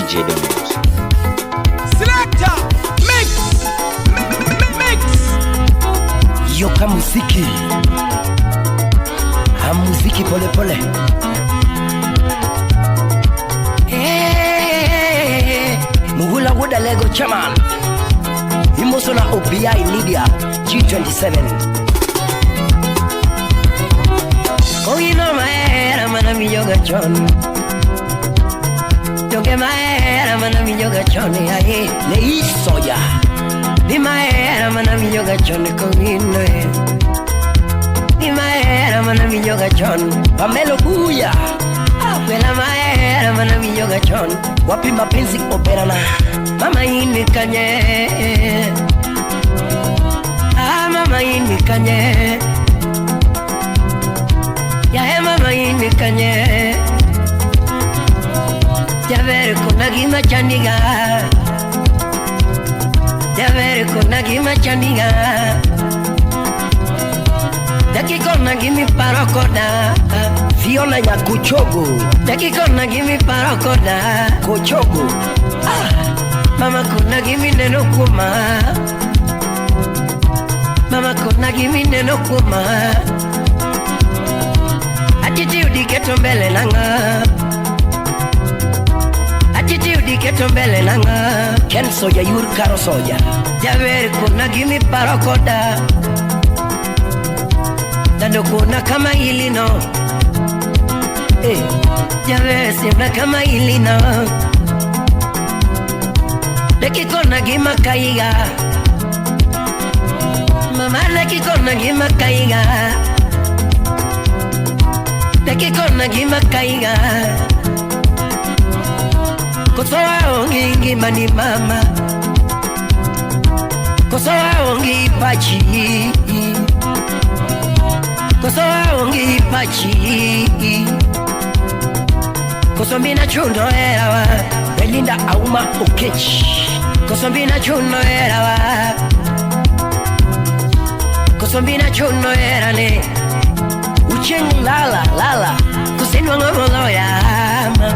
DJ Demos. Selector, mix. Yoka muziki. Muziki pole pole. Muhula Wuda Lego Chairman. Imosona OBI Media G27. Oh, you know my head, I'm gonna be yoga John. Don't get my head, I'm gonna be yoga John. I hate Lei Soya. Be my head, I'm gonna be yoga John. Come in. In my head, I'm gonna be yoga John. Pamelo Buya. Well, I'm my head, I'm gonna be yoga John. Wapi mapenzi operana. Mama ini kanye. Mama ini kanye. Ya mama ini kanye. Ya ver con agima chandiga. Ya ver con agima chandiga. Daki kona gimi parokoda Fiona ya kuchogo Daki kona gimi parokoda Kuchogo Mama kona gimi neno kuma Mama kona gimi neno kuma Attitude keto mbele nanga Attitude keto mbele nanga Ken soja yur karo soja Javer kona gimi parokoda Dando kuna kama hili no Jawe simna kama hili no Leki kona gima kaiga Mama leki kona gima kaiga Leki kona gima kaiga Kosoa ongi ngima ni mama Kosoa ongi pachi Kosoa ongi pachi Kosombina chundo erawa Belinda Auma Okech Kosombina chundo erawa Kosombina chundo erane Ucheng lala Kusinwa ngomolo yama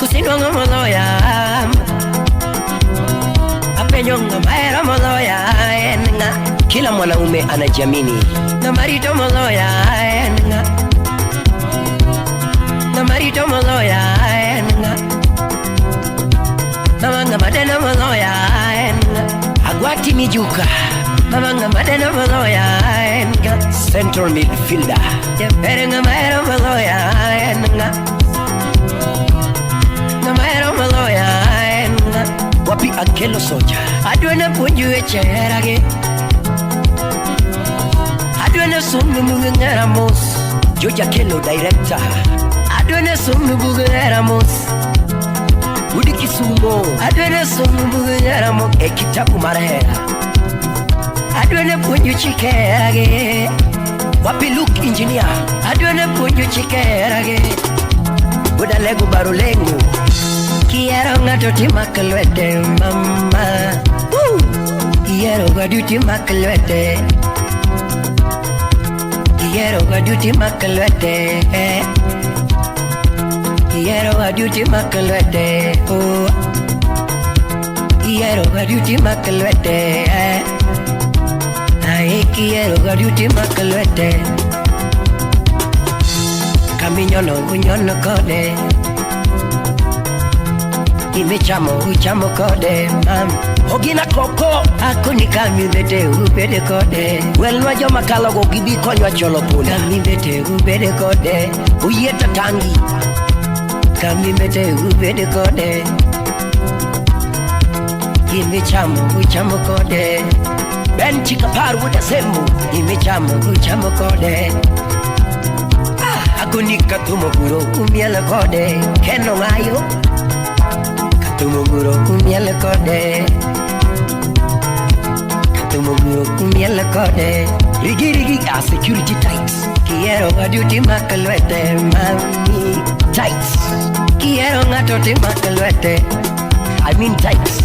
Kusinwa ngomolo yama Apenyonga maera molo ya enga Kila mwanaume anajiamini Na marito molo ya enga Na marito molo ya enga Na manga madena molo ya enga Agwati mijuka Na manga madena molo ya enga Central midfielder Jeperenga maero molo ya enga Na maero molo ya enga Wapi Akelo Soja Adwena punju echerage Adwena sumnu mungera mos Joja Kelo director Adwena sumnu mungera mos Udi Kisumo Adwena sumnu mungera mos Ekitabu marehera Adwena punju chikerage Wapi Luke engineer Adwena punju chikerage Buda lego barulengu Quiero ngatoti makalwete mama Quiero gaduti makalwete Quiero gaduti makalwete Quiero gaduti makalwete Quiero gaduti makalwete Ay quiero gaduti makalwete Caminyono unyono kode Imichamo uchamo kode mam Ogina koko Akuni kami bete ubede kode Welwa jo makalogo gibi konywa cholo puna Kami bete ubede kode Uyeta tangi Kami bete ubede kode Imichamo uchamo kode Ben chikaparu wuda sembu Imichamo uchamo kode Akuni katumo guro umiele kode Keno ngayo Tumuguro kumiele kode Tumuguro kumiele kode Rigi a security tights Quiero gaduti makalwete mami Tights Quiero ngatoti makalwete I mean tights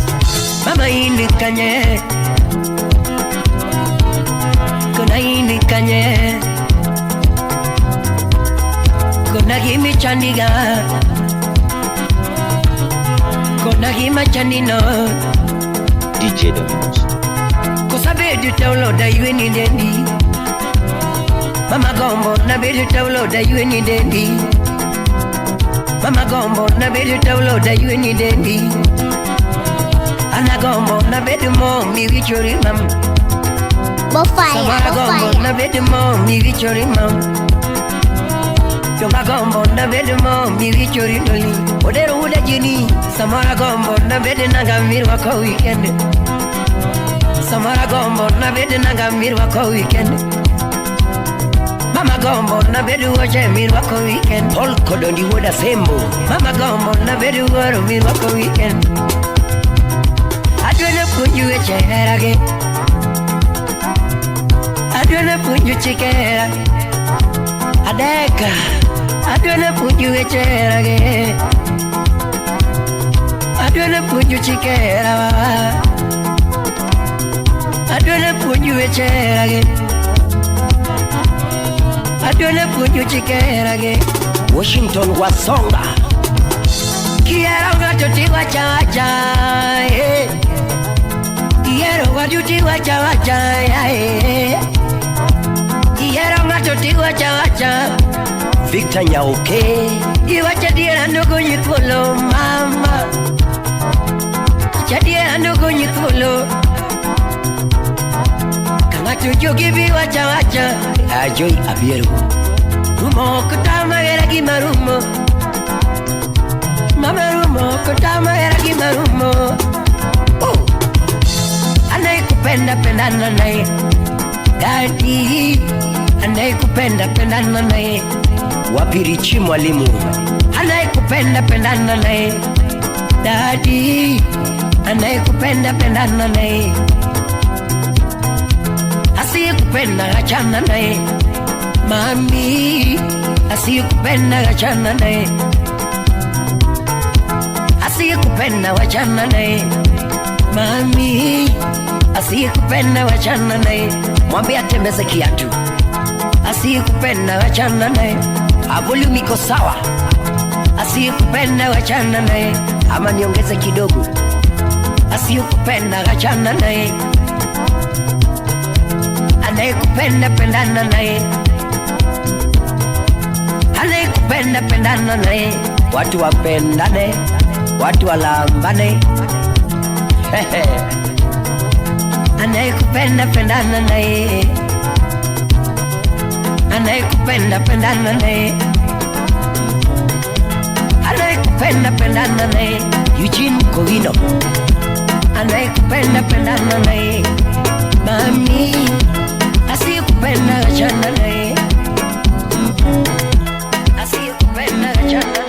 Mama ini kanye Kuna ini kanye Kuna gimi chandiga kona hima chanino DJ Dominus. Kosabe du taulo da yweni dendi. Mama gombo na be du taulo da yweni dendi. Mama gombo na be du taulo da yweni dendi. Ana gombo na be du mo mi wichori mam. Samara gombo na be du mo mi wichori mam. Jonga gombo na be du mo mi wichori doli. Odero uda jini. Samara gombo na be du nanga mirwa ko weekend. Samara gombo na bedi nanga mirwa ko weekend. Mama gombo na bedi wache mirwa ko weekend. All kodondi woda sembo. Mama gombo na bedi waro mirwa ko weekend. Adwene punju echerage. Adwene punju chikera. Adeka. Adwene punju echerage. Adwene punju chikera. Adwene punju echerage. Adwene punju chikerage. Washington wasonga. Kiero gatuti wachawacha. Kiero gatuti wachawacha. Kiero gatuti wachawacha. Victor Nyauke. Iwacha diera ndugu nyikulo mama. Chadiera ndugu nyikulo. Matujo gibi wacha wacha Ajoy abieru Rumo kutama era gimarumo Mama rumo kutama era gimarumo Oh Anai kupenda pendana nae Daddy Anai kupenda pendana nae Wapirichi mwalimu Anai kupenda pendana nae Daddy Anai kupenda pendana nae Asiyekupenda achana naye mami, asiyekupenda achana naye, asiyekupenda achana naye mami, asiyekupenda achana naye. Mwambie atembeze kiatu. Asiyekupenda achana naye. Volume iko sawa. Asiyekupenda achana naye, ama niongeze kidogo. Asiyekupenda achana naye. Anayekupenda pendana naye. Anayekupenda pendana naye. Watu wapendane, watu walambane. Anayekupenda pendana naye. Anayekupenda pendana naye. Anayekupenda pendana naye. Eugene Kovino. Anayekupenda pendana naye. Mami, asiyekupenda achana naye. Asiyekupenda achana.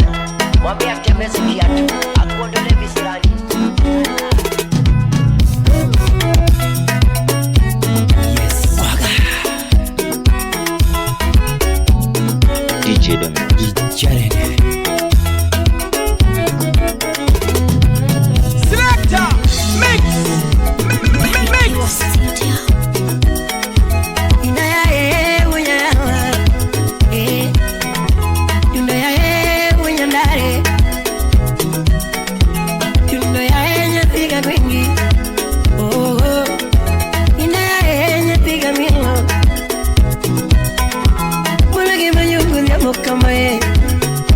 Mwambie atembeze kiatu, akuondole visirani. Yes. DJ Dominus. Selector, mix.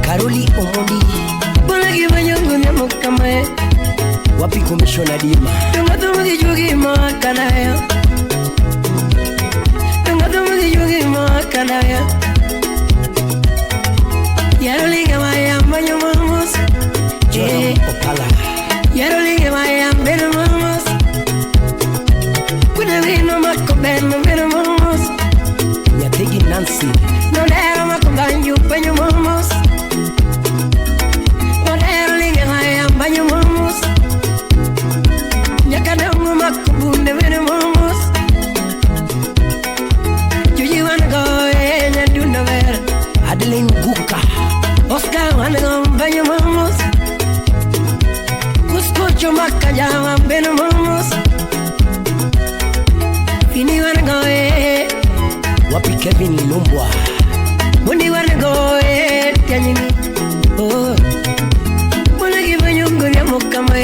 Karoli Omondi. Bulagi manyungu nyamukamae. Wapi komishona Dima. Tungatumugi jugi makanaya. Tungatumugi jugi makanaya. Yarolinga maya manyumamus. Opala. Yarolinga maya benumamus. Kuna vino makobeno benumamus. Nyategi Nancy. Nolero makombanyu penyumamus. Nolero linga maya banyumamus. Nyakadongo makobunde benumamus. Juji wanna go and do no better. Adeline Guka. Oscar wanna go banyumamus. Kuskocho makajama benumamus. Fini wanna go Wapi Kevin Lumbwa. Mundi wanna go Kenyini. Oh. Muna giva nyungu ya mukama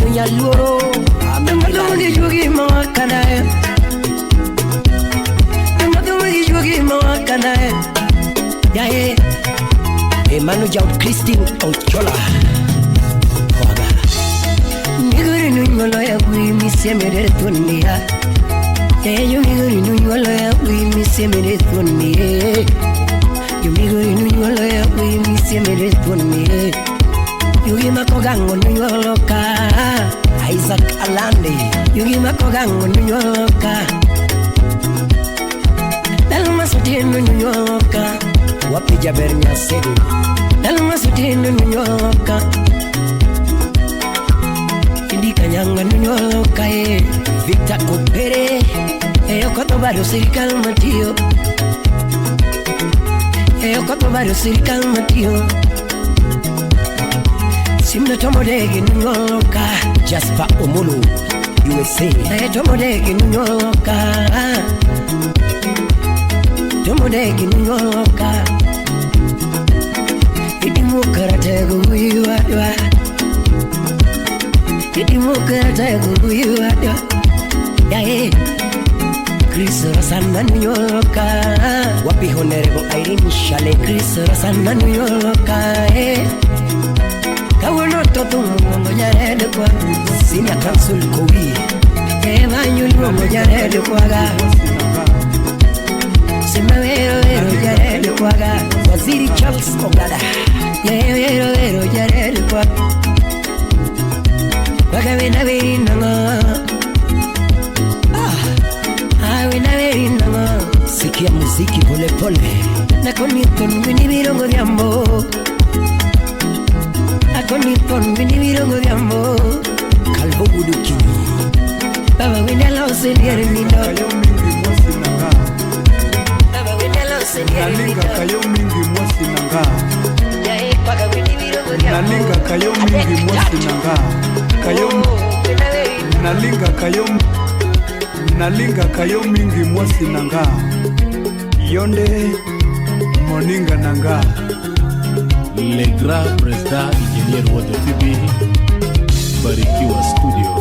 miya luoro Namadungi jugi mawakanae Namadungi jugi mawakanae Yae Emanu Jaud Christine Ochola Kwaga Miguri nunyolo ya gui misemere tunia Yo miguri nunyolo ya gui misemere tunia Yo miguri nunyolo ya gui misemere tunia Yugi makogango nunyolo ka Isaac Alande Yugi makogango nunyolo ka Dalma sutinu nunyolo ka Wapija bernya sedu Dalma sutinu nunyolo ka Indi kanyanga nunyolo ka Victor Kopere Eyo koto barrio sirikal matio Eyo koto barrio sirikal matio Simna tomodegi nunyoloka Jasper Omolo USA tomodegi nunyoloka Tomodegi nunyoloka Idimu karategu uiwadwa Idimu karategu uiwadwa Yae Chris Rosana nunyoloka Wapi honorable Irene Shale Chris Rosana nunyoloka Kawono toto mungo jarede kwa Sina council kowi Eva nyulu mungo jarede kwa ga Sima wero jarede kwa ga Waziri Charles Ogada Wero jarede kwa Waka wina weri nanga Wina weri nanga Sikia muziki pole pole Nakoniton wini virongo vyambo Akonipon vini virongo vyambo Kalbo budu kinyo Baba winela oseliere mindo Kayo mingi mwasi nanga Baba winela oseliere mindo Nalinga kayo mingi mwasi nanga Yae kwaga vini virongo vyambo Nalinga kayo mingi mwasi nanga Kayo Nalinga kayo mingi mwasi nanga Yonde moninga nanga Le grand président ingénieur Wote Fibi Barikiwa Studio.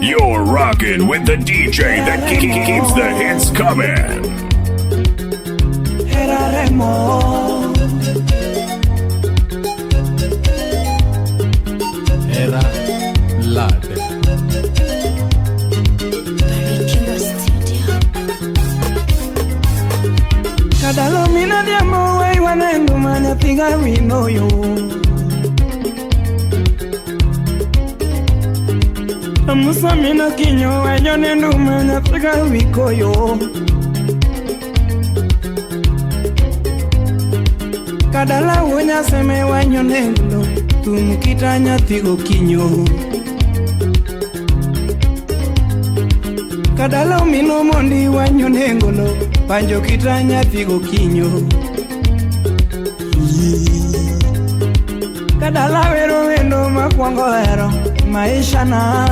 You're rocking with the DJ that keeps the hits coming. Era Lad. Kadalo mina diamo wei wanengu manya piga wino yo Amusa mina kinyo wejo nendu manya piga wiko yo Kadala wonya seme wanyo nengu tumukitanya tigo kinyo Kadala mino mondi wanyo nengu Panjo kitanya tigo kinyo Kadala wero wendo makwango hero maisha na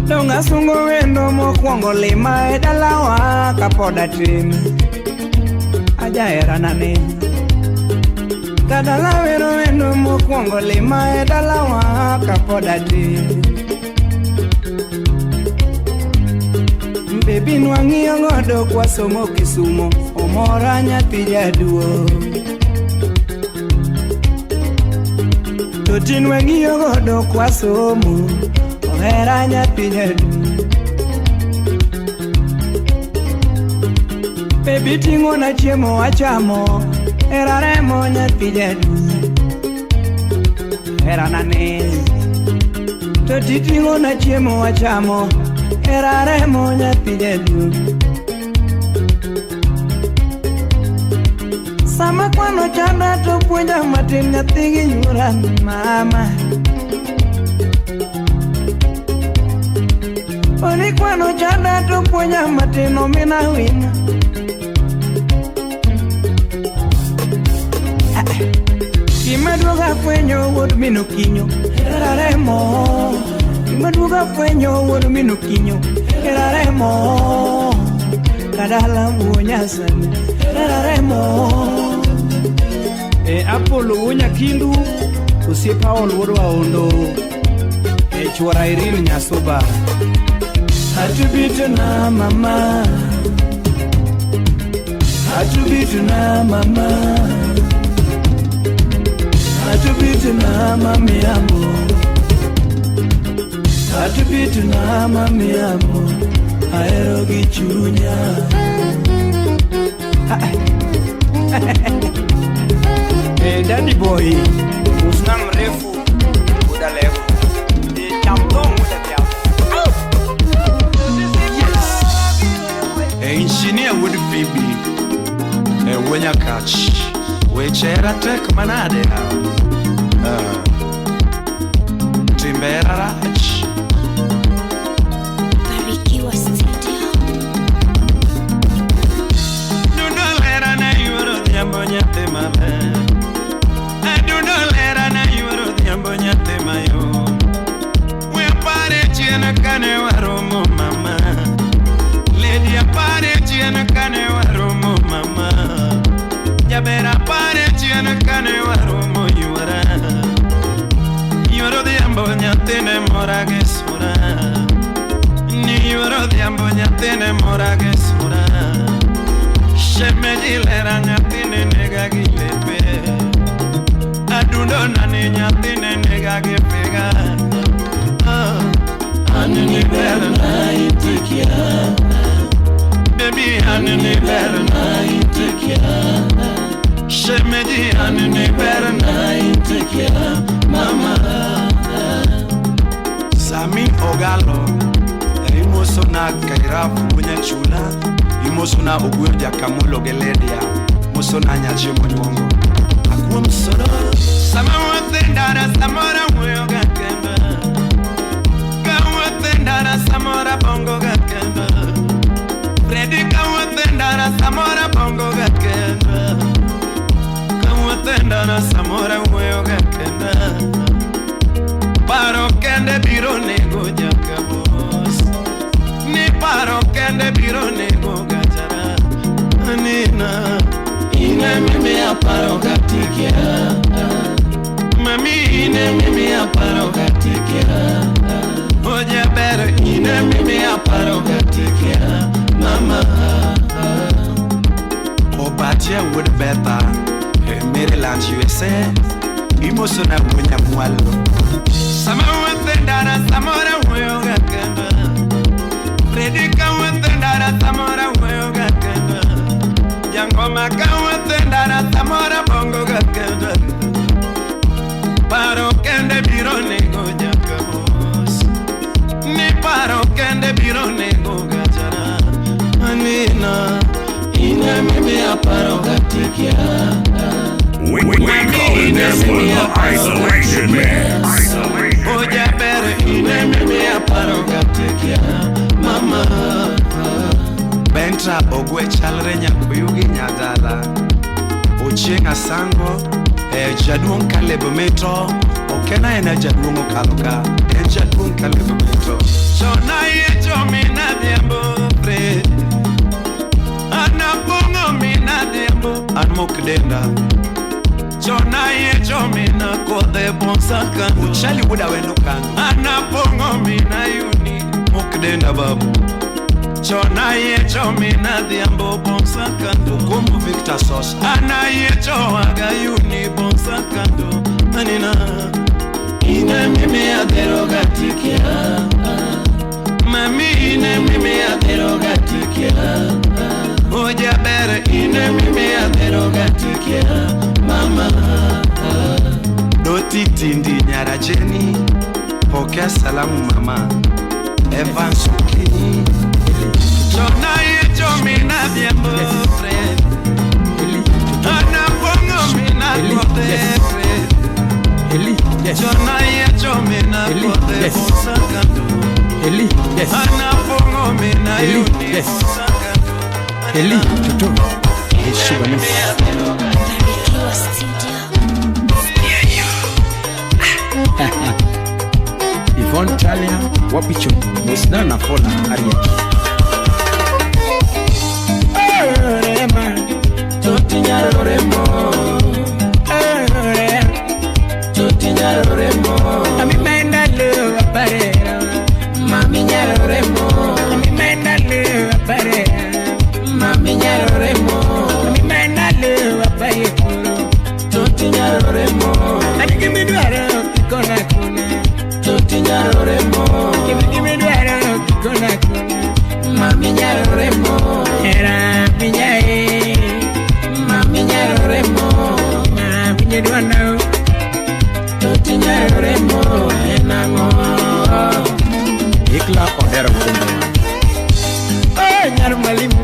Donga sungo wendo makwango lima edalawa kapoda trim Aja era nane Kadala wero wendo makwango lima edalawa kapoda trim Baby nwangiyo ngodo kwa somo Kisumo Omora nyathi jaduo Toti nwangiyo ngodo kwa somo Ohera nyathi jaduo Baby tingo na chiemo wachamo Era remo nyathi jaduo Era nane Toti tingo na chiemo wachamo Erare monya pijedu Sama kwano chanda to puenja matin nyathigi nyuran mama Oni kwano chanda to puenja matin omina wina Kima droga puenyo wod mino kinyo Erare mo Maduga fueño, vuelo minuquiño, eraremo, kadala muonyasani remo Apollo wonya kindu usiepa oluodo aondo chwara Irene Nyasoba Atubito na mama Atubito na mama Atubito na mami amo Atubito na mami amo Aero gichunya Daddy boy Usna mrefu Uda lefu Chamdong uda pia Yes Engineer would baby when you catch which era tek manade Timbera rach Barikiwa Studio Duno lera na yuro diambo nyate mame Duno lera na yuro diambo nyate mayo We pare chiena kane waromo mama Lady apare chiena kane waromo mama Yabera pare chiena kane waromo yuara Yuro diambo nyate ne mora gesura Ni yuro diambo nyate ne mora gesura Sheme dilera nyate ne nega gilepe Adundo nane nyate ne nega gepega Anini better na itikia Baby anini better na itikia Sheme di anini better na itikia Mama Sami Ogalo Imoso na kairafu mwenye chula Imoso na uguyo dia kamulo geledia Moso na nyache monyongo Akuwa msoro Sama watendara samora mweyo gakemba Kawatendara samora bongo gakemba Freddy kawatendara samora bongo gakemba Kawatendara samora mweyo gakemba Paro kende biro nego jakabos Ni paro kende biro nego gajara Nina Ine mimi aparo gatikia Mami ine mimi aparo gatikia Oja bere ine mimi aparo gatikia Mama Obatia would better Maryland USA Imosona wenya mwalo Sama watendara samora weyo gakenda Freddy kawatendara samora weyo gakenda Yangoma kawatendara samora bongo gakenda Paro kende biro nego jakabos Ni paro kende biro nego gajara Anina Ine mimi aparo gatikia We calling this one the Isolation Man. Oja bere ine mimi aparo gatikia Mama Bentra ogwe chalre nyakuyugi nyadala Ochenga sango Jaduong kalebo metro Okena ena jaduong okaloka Jaduong kalebo metro Chona ye chomina diambo pre Anapongo mina diambo Anmokdenda Chona ye chomina kode bonsaka Uchali buda wendo kangu Anapongo mina yuni Mokdenda babu Chona ye chomina diambo bonsaka Kumbu Victor Sos Ana ye chowaga yuni bonsaka Anina Ine mimi adero gatikia Mami ine mimi adero gatikia Oja bere ine mimi adero gatikia Mama Doti tindi nyara Jenny Pokea salamu mama Evans Ukini Chona ye chomina diambo friend Anapongo mina kote friend Chona ye chomina kote bonsakando Anapongo mina yuni bonsakando Eli Tutu Barikiwa Studio Yvonne Talia Wapicho Musna na Fola Ariaki Totinyaroremo. Totinyaroremo. Ami menda love aparera. Mami nyaroremo. Ami menda love aparera. Mami nyaroremo. Ami menda love aparera. Totinyaroremo. Give me duara kona kona. Totinyaroremo. Give me duara kona kona. Mami nyaroremo. Era minyae. Mami nyaroremo. Mami nyedwana. Totinyaroremo. Enango. Ikla odero kumbe. Oh nyarmalimu.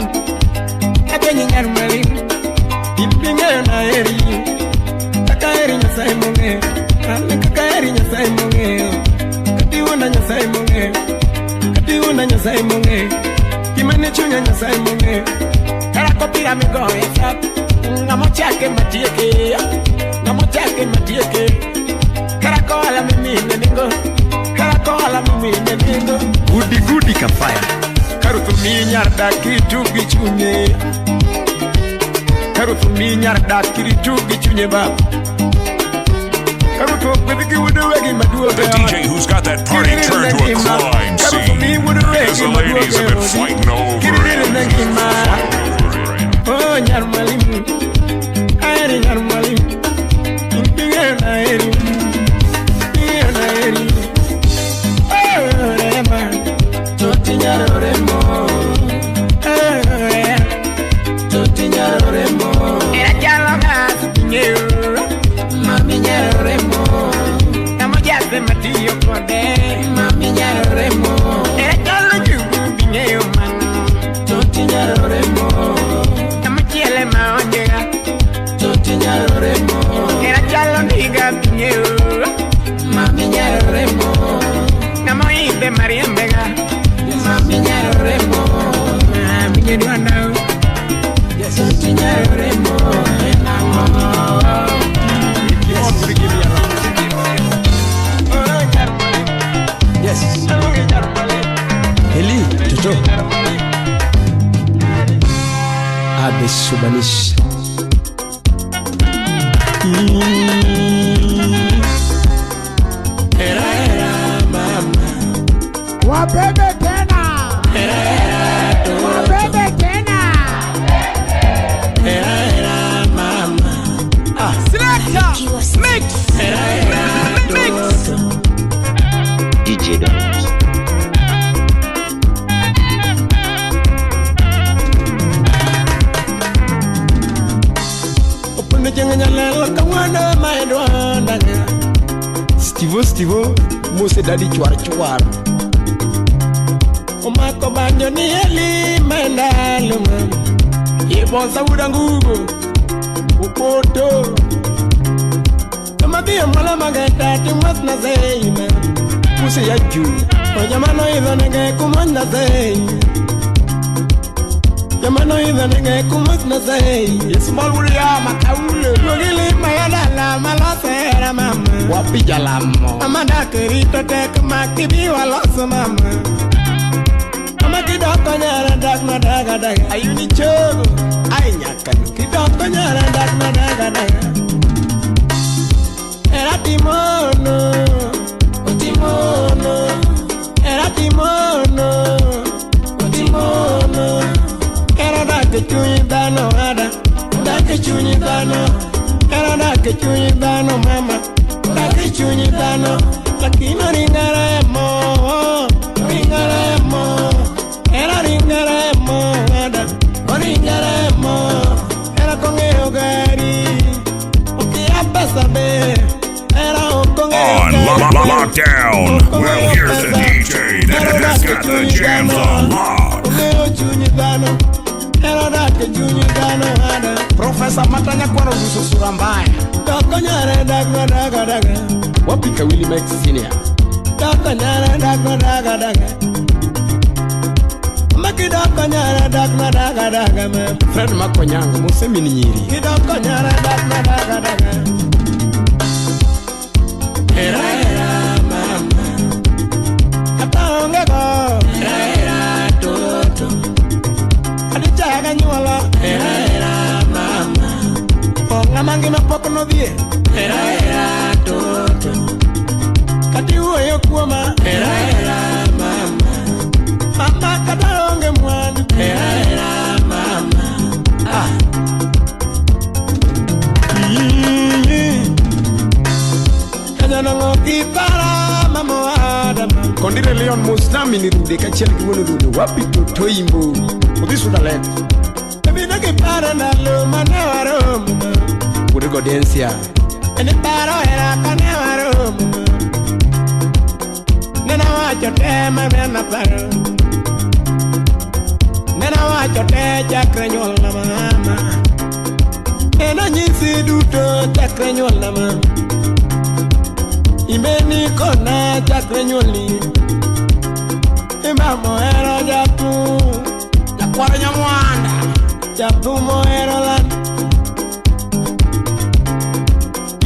Abenye nyarmalimu. Ipinga na eri. Kakaeri nyasai monge. Ane kakaeri nyasai monge. Katiwona nyasai monge. Katiwona nyasai monge. Kimene chunya nyasai monge. Kara kopira migoe sap. Ngamo chake matieke. Ngamo chake matieke. Kara koala mimi neningo. Kara koala mimi neningo. Gudi gudi kafaya. Karutu minyarda kitu bichunye. Karutu minyarda kitu bichunye bab. Karutu kwediki wudewegi maduo. The DJ who's got that party turned to a crime scene. Because the ladies have been fighting over it. Oh, nyarmalimu. Aeri nyarmalimu. Impingena eri. Impingena eri. Oh, rema. Totinyaroremo. Totinyaroremo. Era chaloga supinyo. Mami nyaroremo. Namo jase matiyo kode. Mami nyaroremo. Era chalo jugu binyo mano. Totinyaroremo. Namo chiele maonjega. Totinyaroremo. Era chalo niga binyo. Mami nyaroremo. Namo inde mariembega. Mami nyaroremo. Mami nyedwana. Totinyaroremo. Enango. Yes. Eli, Toto. Abe Subanish. Era mama. Wabebe tena. Wabebe tena. Era mama. Selector. Mix. Mix. DJ Domus. Opune jenganya lelo kawana maedwana. Stivo, Mose Daddy Chwar. Omako banyo ni eli menda luma. Yebonsa udangugo. Upoto. Kamadia mala magata timas na zeina. Mose ya Juu. Ojamano idhanenge kumas na zeina. Jamano idhanenge kumas na zeina. Small Wuria Makaule. Lugili mayadala malasera mama. Wapi Jalamo. Amada kerito tek makibi waloso mama. Amakidoko nyara dak na daga daga. Ayuni chogo. Ay nyakan. Kidoko nyara dak na daga daga. Era timono. Otimono. Era timono. Otimono. Era dake chunyi dano ada. Dake chunyi dano. Era dake chunyi dano mama. Dake chunyi dano. Lakini ringaremo. Ringaremo. Era ringaremo ada. Ringaremo. Era kongeo gari. Okia pesa be. On lockdown, well, here's the DJ that has got the jams on lock. Professor Matanya kwa ruhusu sura mbaya. Wapika Willie Max Senior. Fred Makonyanga, Musemi Nyiri. Era mama. Ataongeko. Era toto. Adichaga nyuala. Era mama. Ngamangi mapoko no die era toto kati uyo kuoma era mama mama kada onge mwandu era mama kanya nango kipara mama adama kondire leon muslami ni rude kachel kiwono rude wapi to imbo odisuda let ebina kipara na lo manawaro Urigo densia ene paro era kanewaro nena wacho te mena paro nena wacho te chakre nyol na mama nena nyisi duto chakre nyol na mama imeni kona chakre nyoli imamo ero jatu jakwara nyamwanda jatu mo ero lan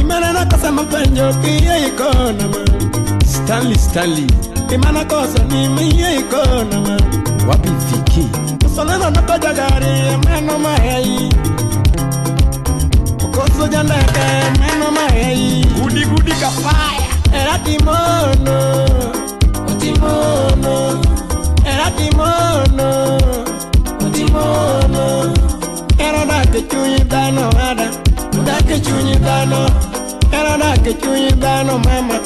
Imana kosa mapenjo kiye ikona ma Stanley Imana kosa ni miye ikona ma Wapi fiki Usoleno nako jagari meno mahei Ukoso jandeke meno mahei Gudi kafaya Era timono Era timono Era dake chunyi dano ada Dake chunyi dano Era dake chunyi dano mama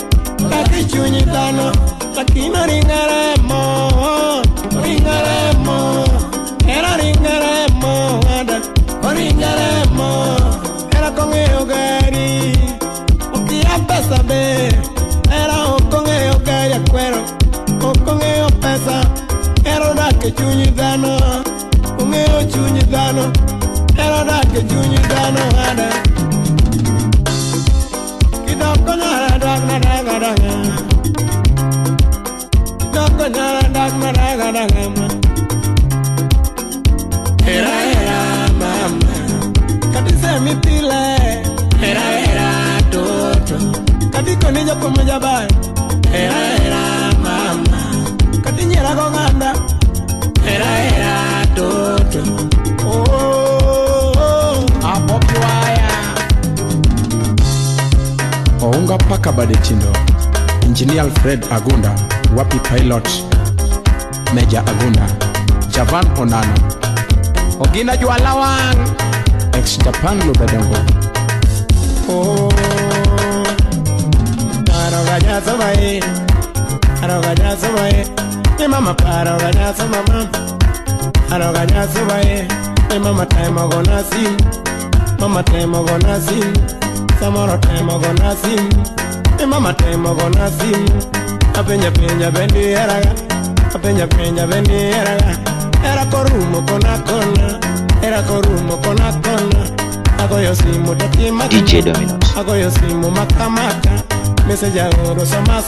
Dake chunyi dano Lakina ringaremo Era ringaremo Ada ringaremo Era kongeo gari Ukia pesa be Era kongeo gari akwero Kongeo pesa Era dake chunyi dano Kongeo chunyi dano Era dake chunyi dano Ada Doko nyara dak na daga daga Doko nyara dak na daga daga ma Era mama Kati semi pile Era toto Kati koni joko mjabai Era mama Kati nyera gonganda Era toto Oh Apoki waya Ounga paka Badechindo Engineer Alfred Agunda Wapi Pilot Major Agunda Javan Onano Ogina Jualawang Ex-Japan Lubedengo Oh Arogaja sobae Mi mama parogaja mama Arogaja sobae Mi mama time gonna sin Mama time gonna sin Samoro time gonna sin Mi mama time gonna sin Apenya bendi eraga Apenya bendi eraga Era korumo kona Era korumo kona Agoyo simu tatima DJ Dominos Agoyo simu makamaka Message oro sama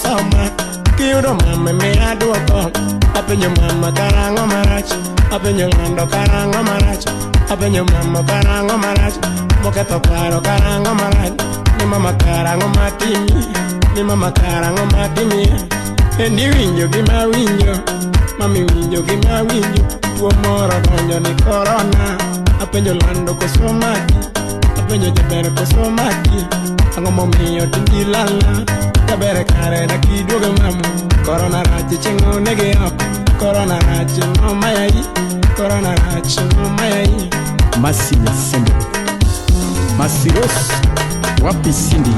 Kiuro mama me aduoko Apenyo mama karango marach Apenyo ngando karango marach Apenyo mama karango marach Moketo paro karango marach Ni mama karango matimi Ni mama karango matimi Endi winjo gima winjo Mami winjo gima winjo Tuo moro donjo ni corona Apenyo lando kosomaki Apenyo jabere kosomaki Ango momiyo tingi lala Jabere kare na kidogo mamu Corona rachi chingo nege yako Corona rachi no mayai Corona rachi no mayai Masi ya Sembo Masiros Wapi Cindy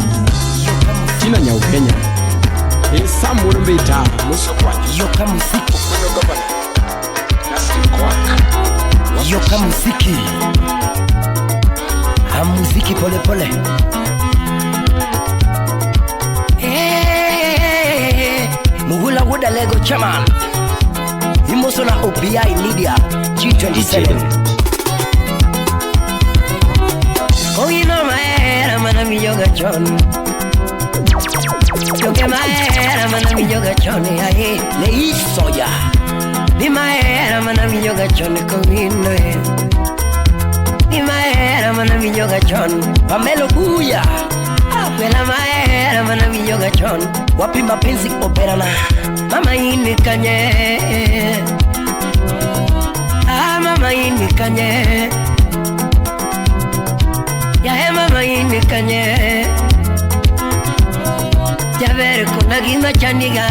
Tina Nyaukenya Esa Murumbita Musokwa Yoka muziki Kweno gobana Nasi Kwak Yoka muziki Muziki pole pole Muhula Wuda Lego Chairman Imosona OBI Lydia G27 Oh you know my head I'm gonna be yoga John Yoga my head I'm gonna be yoga John Aye Lei soya Be my head I'm gonna be yoga John Komino Be my head I'm gonna be yoga John Pamelo Buya Wela my head I'm gonna be yoga John Wapi mapenzi operana Mama ini kanye Mama ini kanye ya mama ini kanye jaber kuna gima chaniga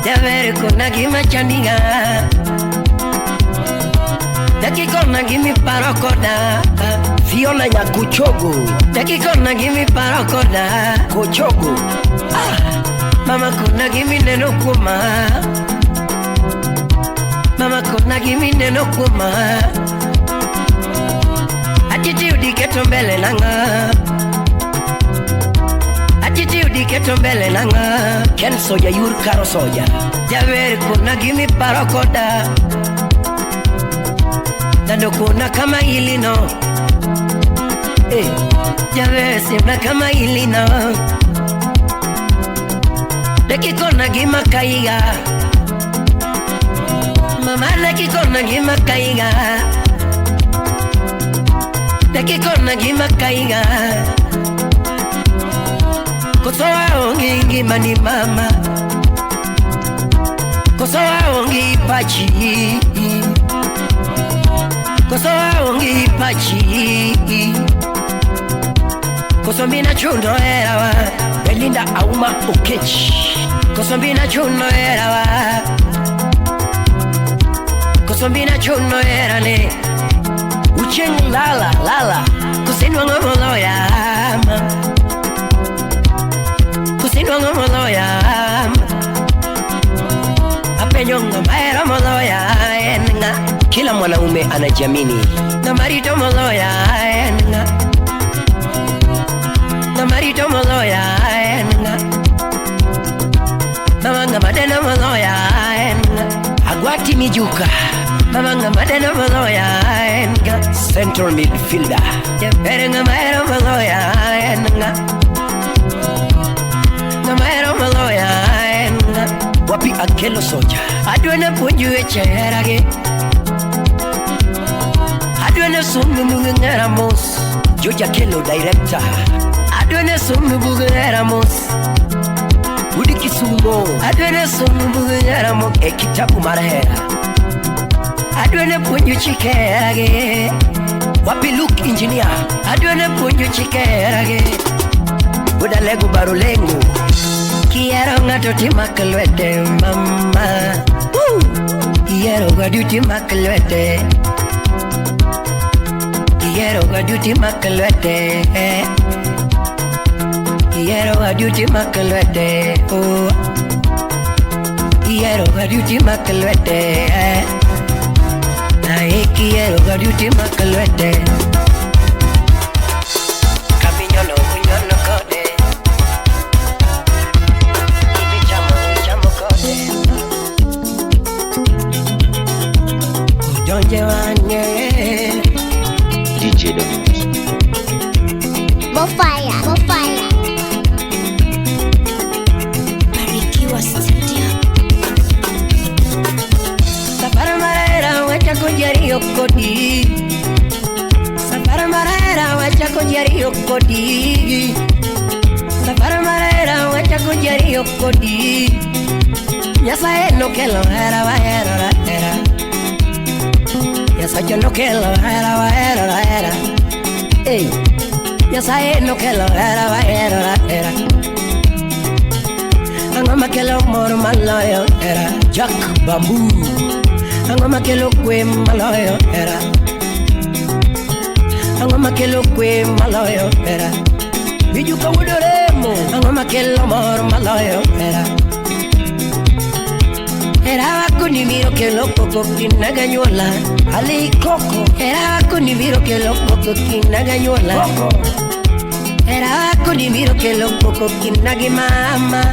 jaber kuna gima chaniga daki kona gimi parokoda Fiona ya kuchogo daki kona gimi parokoda kuchogo mama kuna gimi neno kuma mama kuna gimi neno kuma attitude keto mbele nanga attitude keto mbele nanga ken soja yur karo soja jaber kuna gimi parokoda dando kuna kama ilino jaber simna kama ilino deki kona gima kaiga mama deki kona gima kaiga deki kona gima kaiga kosoa ongi gima ni mama kosoa ongi pachi kosoa ongi pachi kosombina chundo erawa Belinda Auma Okech kosombina chundo erawa kosombina chundo erane ucheng lala kusinwa ngomoloya kusinwa ngomoloya apenyonga maera moloya enga kila mwanaume anajiamini na marito moloya enga na marito moloya enga Mamanga madena moloya enga Agwati mijuka Mamanga madena moloya enga Central midfielder Jeperenga maero moloya enga Na maero moloya enga Wapi akelo soja Adwena punju echerage Adwena sumu mungera mos Joja Kelo director Adwena sumu mungera mos Udi Kisumo Adwene sumu bugera mo ekitabu marahera Adwene punju chikerage Wapi look engineer Adwene punju chikerage Buda lego barulengo Kiero ngatoti makalwete mama Kiero gaduti makalwete Kiero gaduti makalwete Quiero ayudarte makalwete oh Quiero ayudarte makalwete Ay quiero ayudarte makalwete Camino no kode Ibichamo kode Don't you want DJ Dominus Bofire Barikiwa Studio Safara marera wacha kujario kodi Safara marera wacha kujario kodi Safara marera wacha kujario kodi Nyasa no kelo era wa era Nyasa no kelo era wa era Ey Nyasa no kelo era wa era Angoma kelo moro maloyo era Jack Bamboo Angoma kelo kwe maloyo era Angoma kelo kwe maloyo era Bijuka wudoremo Angoma kelo moro maloyo era Era wako ni miro kelo koko kinaganyola Ali koko Era wako ni miro kelo koko kinaganyola Era wako ni miro kelo koko kinagi mama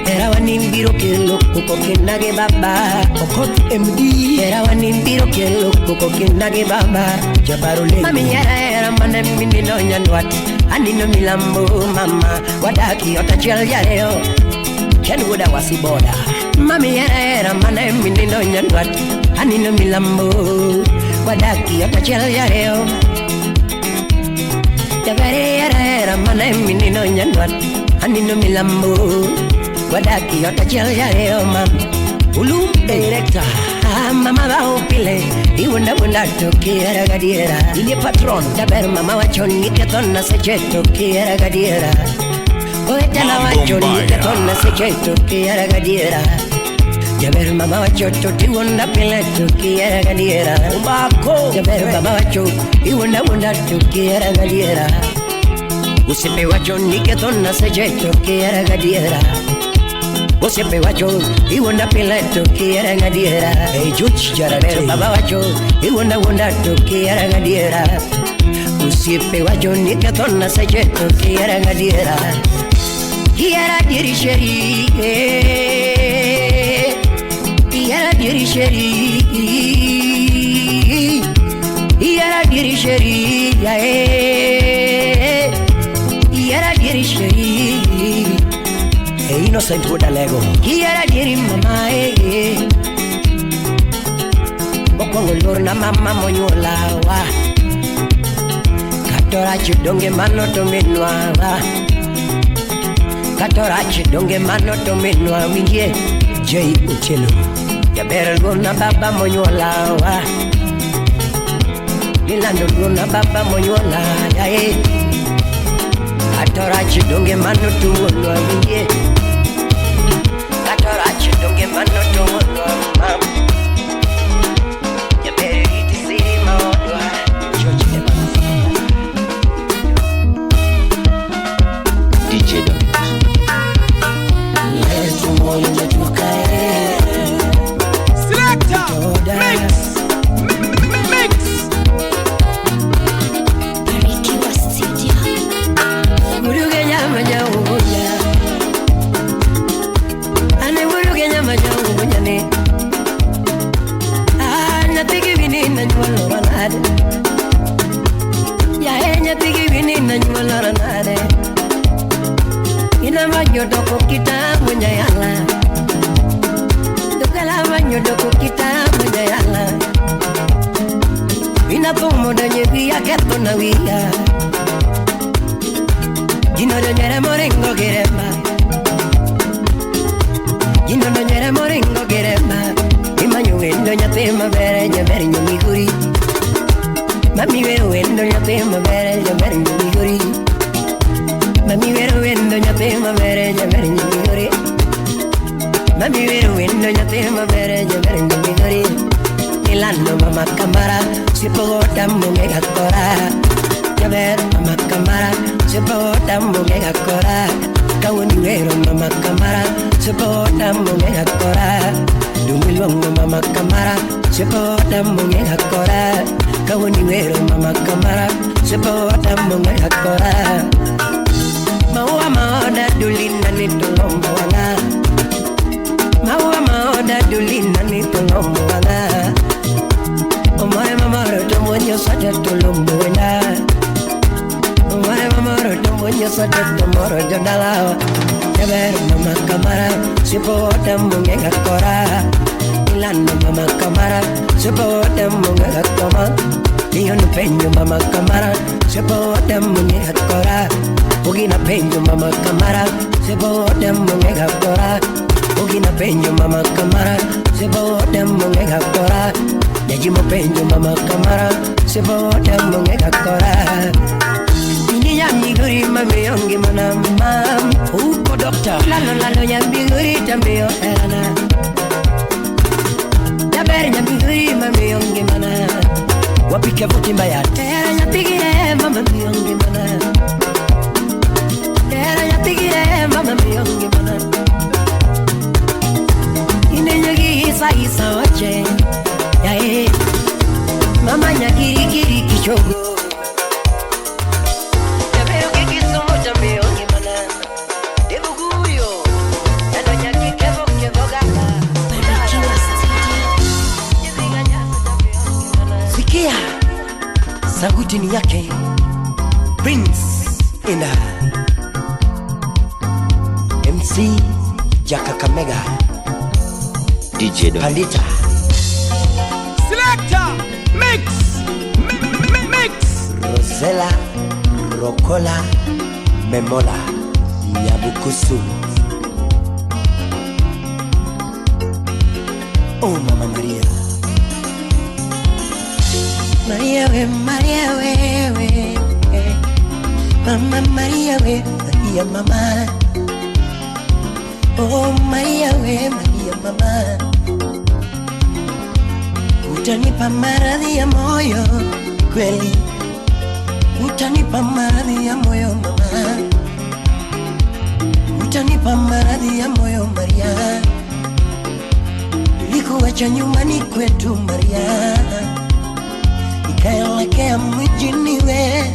Era wanimbiro kelo koko kinage baba Okot MD Era wanimbiro kelo koko kinage baba Jabarule Mami era mana mini no nyanwati Anino milambo mama Wadaki otachel yareo Ken wuda wasiboda Mami era mana mini no nyanwati Anino milambo Wadaki otachel yareo Jabare era mana mini no nyanwati Anino milambo Wadaki yota chel yareo mam Ulu director mama va upile iwunda wunda tokiera gadiera ile patron daber mama wachoni ketona secheto kiera gadiera oetana wachoni ketona secheto kiera gadiera daber mama wachoto tiwunda pile tokiera gadiera umbako daber mama wacho iwunda wunda tokiera gadiera usipe wachoni ketona secheto kiera gadiera Você pewacho, iwanda pilato kiera gadiera. Hey juch jarabero baba wacho, iwanda to kiera gadiera. Você pewacho nikatona sejeto kiera gadiera. Kiera dirisheri, kiera dirisheri, kiera dirisheri, kiera dirisheri. Innocent with a Lego. Kiera diri mama Bokongo lorna mama monyola wa. Katora chidonge mano to menwa wa. Katora chidonge mano to menwa wingie. J Uchelo. Yabera lorna baba monyola wa. Nilando lorna baba monyola ya Katora chidonge mano to menwa wingie. Katorachi don't get my no to one you better eat the city more DJ Dominus. Let's go in the Selector Mix Barikiwa Studio. Muruge nyama nyaunya Ane muruge nyama nyaunya ne Nyatigi vini na nyualo ranade Ya nyatigi vini na nyualo ranade Ina majodo kokita munya yala Dokala majodo kokita munya yala Ina pomo da nyebia keto na wia Gino do nyere moringo giremba Gino do nyere moringo giremba Imanyo wendo nyatema bere nyabere nyamiguri Mami wero wendo nyatema bere nyabere nyamiguri Mami wero wendo nyatema bere nyabere nyamiguri Mami wero wendo nyatema bere nyabere nyamiguri Ilando mama kamara sipogota mungega kora Jaber mama kamara sipogota mungega kora Kawuni wero mama kamara sipogota mungega kora Dumilongo mama kamara sipogota mungega kora Kawuni wero mama kamara sipogota mungega kora Maua maoda dulina nitulombo wana Maua maoda dulina nitulombo wana Omae mamaro tomonyo sate tulombo wana Omae mamaro tomonyo sate tomoro jodalawa Jaber mama kamara sipogota mungega kora Ilando mama kamara sipogota mungega koma Iyo no penyo mama kamara sipogota mungega kora Ugina penyo mama kamara sipogota mungega kora Ugina penyo mama kamara sipogota mungega kora Yajimo penyo mama kamara sipogota mungega kora Ninya miguri mami yongi mana mam Uko doktor lalo ya miguri tambiyo erana Jaber ya miguri mami yongi mana Wapike vuti mbaya Tera ya pigire mama miyongi mana Tera ya pigire mama miyongi mana Ine nyagi isa wache Ya mama nyagiri giri kichogo Jaber uke kisumo tamiyongi mana Debuguyo Nado nyagi kevo gata Barikiwa Studio. Sikia sauti ni yake Prince Ina MC Jaka Kamega DJ Dominus. Pandita Selector Mix Rosella Rokola Memola Yabukusu Oh Mama Maria, Maria we, Maria we, Mama Maria we, Maria mama. Oh Maria we, Maria mama. Utanipa maradhi ya moyo kweli, utanipa maradhi ya moyo mama, utanipa maradhi ya moyo Maria. Nilikuacha nyumbani kwetu Maria, nikaelekea mjini we,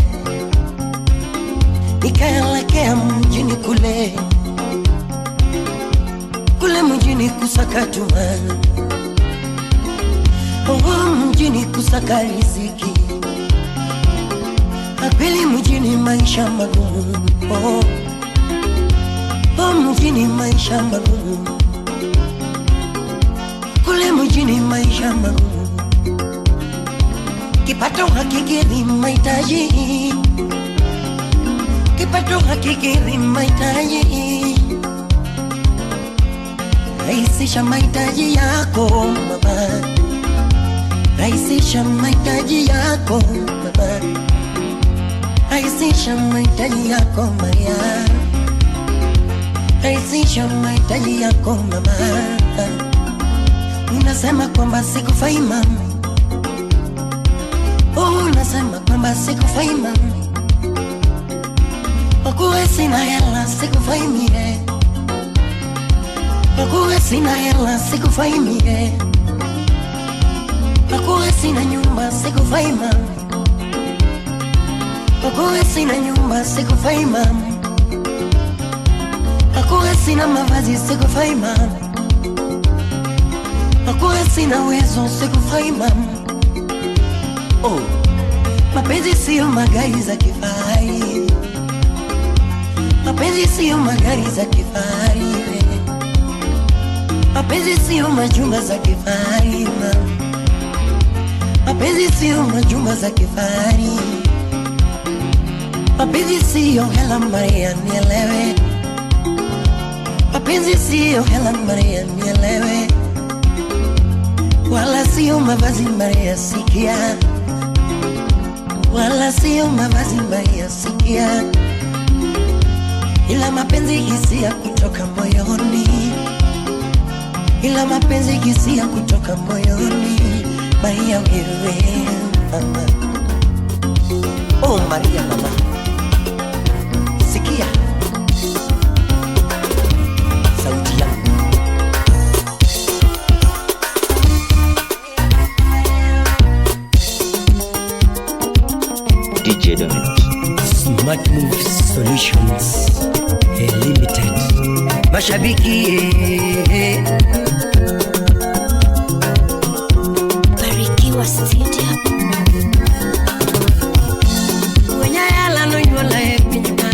nikaelekea mjini kule mjini kusakatuma, mjini kusaka riziki, kweli mjini maisha magumu, mjini maisha magumu, kule mjini maisha magumu. Kipato hakikidhi mahitaji, kipato hakikidhi mahitaji. Rahisisha mahitaji yako mama, rahisisha mahitaji yako mama, rahisisha mahitaji yako Maria, rahisisha mahitaji yako mama. Unasema kwamba sikufai mami, unasema kwamba sikufai mami, wakuwe sina hela sikufai mie, wakuwe sina hela sikufai mie, wakuwe sina nyumba sikufai mami, wakuwe sina nyumba sikufai mami, wakuwe sina mavazi sikufai mami, wakuwe sina uwezo sikufai mami. Oh, mapenzi sio magari za kifahari, mapenzi sio magari za kifahari, mapenzi sio majumba za kifahari, mapenzi sio majumba za kifahari, mapenzi sio hela Maria nielewe, mapenzi sio hela Maria nielewe, wala sio mavazi Maria sikia, wala sio mavazi Maria sikia, ila mapenzi hisia kutoka moyoni, ila mapenzi hisia kutoka moyoni Maria wewe mama. Oh Maria mama, sikia sauti yangu. DJ Dominus. Smart Moves Solutions Limited. Mashabiki Barikiwa Studio. Wanyala no nyola epinyama,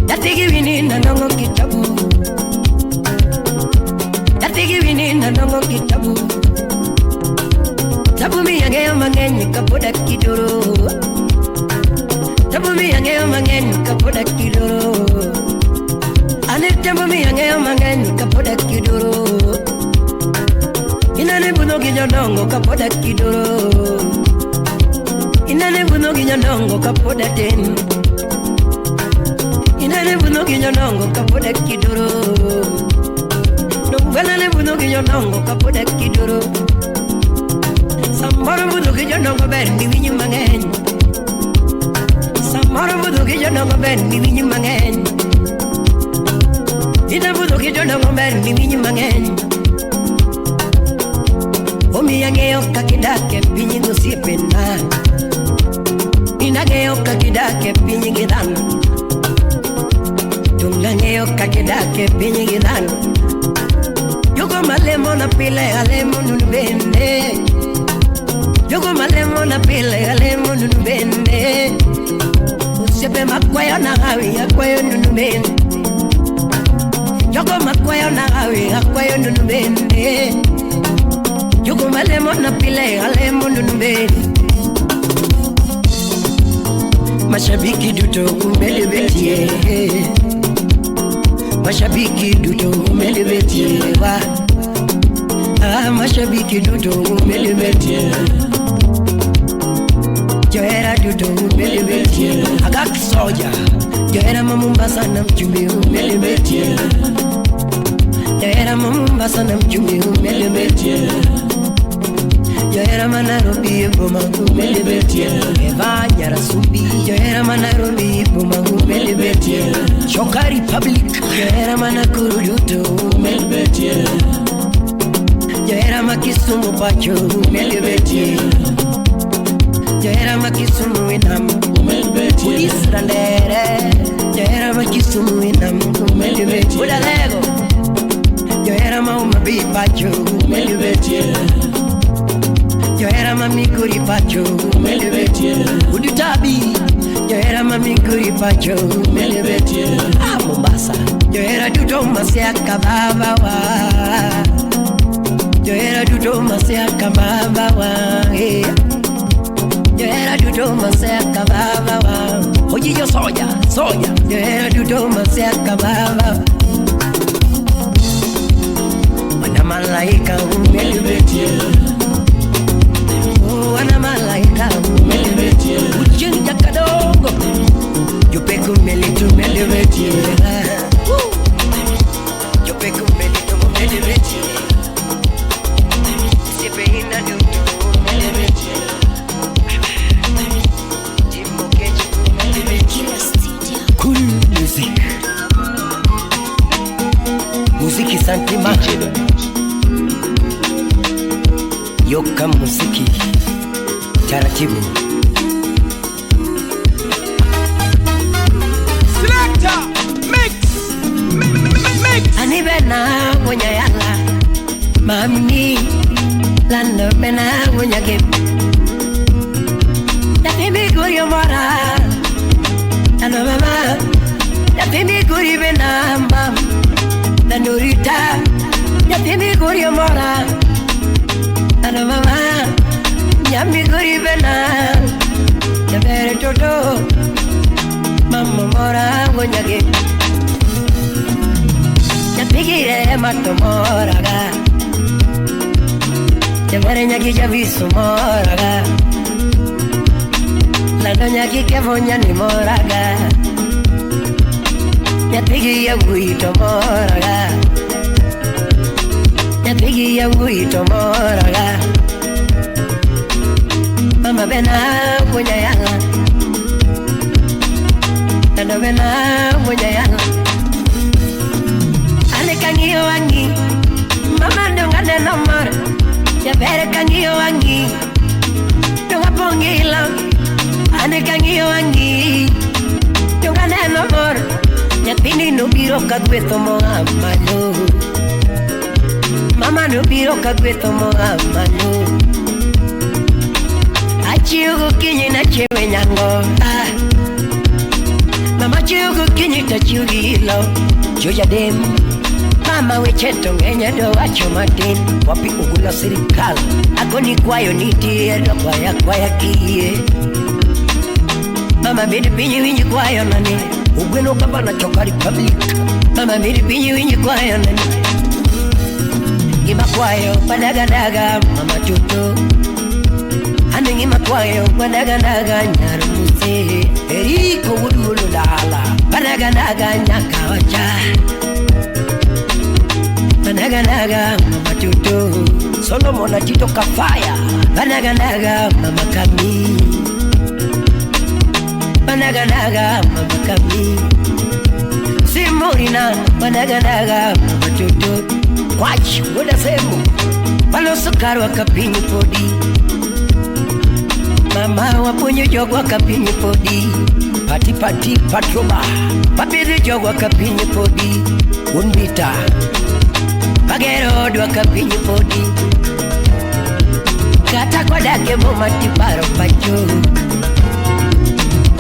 datigi wini na nongo kitabu, datigi wini na nongo kitabu, tabu mi yange mangenyi kapoda kidoro, tabu mi yange mangenyi kapoda kidoro, ane tabu mi yange mangenyi kapoda kidoro, inane buno kinyonongo kapoda kidoro, inane buno kinyonongo kapoda ten, inane buno kinyonongo kapoda kidoro, nungana buno kinyonongo kapoda kidoro. Samara budu kijonongo ben mi winyu mangen, samara budu kijonongo ben mi winyu mangen, ina budu kijonongo ben mi winyu mangen. Omi yangeyo kakidake pinyi ngusipenda, inageyo kakidake pinyi gidan, tunglangeyo kakidake pinyi gidan. Yuko malemo na pile alemo nunubende, yuko malemo na pile alemo nunubende, usepe makwayo na hawi akwayo nunubende, yuko makwayo na hawi akwayo nunubende, yuko malemo na pile alemo nunubende. Mashabiki duto umelebetie, mashabiki duto umelebetie wa, mashabiki duto umelemetie, Joera duto umelemetie, Agaki Soja, Joera Mombasa na mchumbi umelemetie, Joera Mombasa na mchumbi umelemetie, Joera Nairobi Bomangu umelemetie, Eva Nyarasumbi, Joera Nairobi Bomangu umelemetie, Choka Republic, Joera Nakuru duto umelemetie, Joera Kisumu Pacho umelemetie, Joera Kisumu Inam umelemetie, Police Randere, Joera Kisumu Inam umelemetie, Udalego, Joera Umabi Pacho umelemetie, Joera Mikuri Pacho umelemetie, Udutabi, Joera Mikuri Pacho umelemetie, Mombasa, Joera duto masiaka babawa, Joera duto masiaka babawa, Joera duto masiaka babawa, Ojiyo Soja, Joera duto masiaka babawa, Wana malaika umelemetie, Wana malaika umelemetie, Ujinja kadogo, Jopeku melitu umelemetie, Jopeku melitu umelemetie, Sipeina duto umelemetie, Jimbo Kechi umelemetie, Cool music, Muziki Santima, DJ Donius. Yoka muziki taratibu. Selector, mix. Ani bena wonya yala mami lando bena wonya game. Dafimi guri mora ano mama. Dafimi guri bena mam danurita. Dafimi guri mora ano mama. Nyami guri bena Jabere toto Mama mora wonya game. Nyapigire mato moraga, Jabere nyaki javisu moraga, Lando nyaki kevonya ni moraga, Nyapigire guito moraga, Nyapigire guito moraga, Mama bena wonya yanga, Lando bena wonya yanga. Kangiyo wangi, mama ndonga de nomor, Jabere kangiyo wangi, ndonga pongila. Ane kangiyo wangi, ndonga de nomor, Nyapini no biro kagweto mo amalo, Mama no biro kagweto mo amalo. Achiugo kinyi na chewe nyango, Mama chiugo kinyi ta chiugilo, Joja dem. Mama wecheto ngenya do wacho matin, Wapi ugula sirikal, Ako ni kwayo nitie do kwaya kie. Mama bidi pinyi winyi kwayo nani, Ugweno kabana Choka Republic, Mama bidi pinyi winyi kwayo nani, Ngima kwayo padagadaga mama tuto, Ane ngima kwayo padagadaga nyarumuse, Eriko wudulu dala, padagadaga nyakawacha, Naga mama tuto Solomon na Tito Kafaya Naga mama Kami Naga mama Kami Simurina Naga mama tuto Kwachi wada semu Palo sukari wakapinyi podi Mama wapunyu jogo wakapinyi podi Pati patroba Papizi jogo wakapinyi podi Unbita Pagero dwa kapinyi podi Kata kwa dake boma tiparo pacho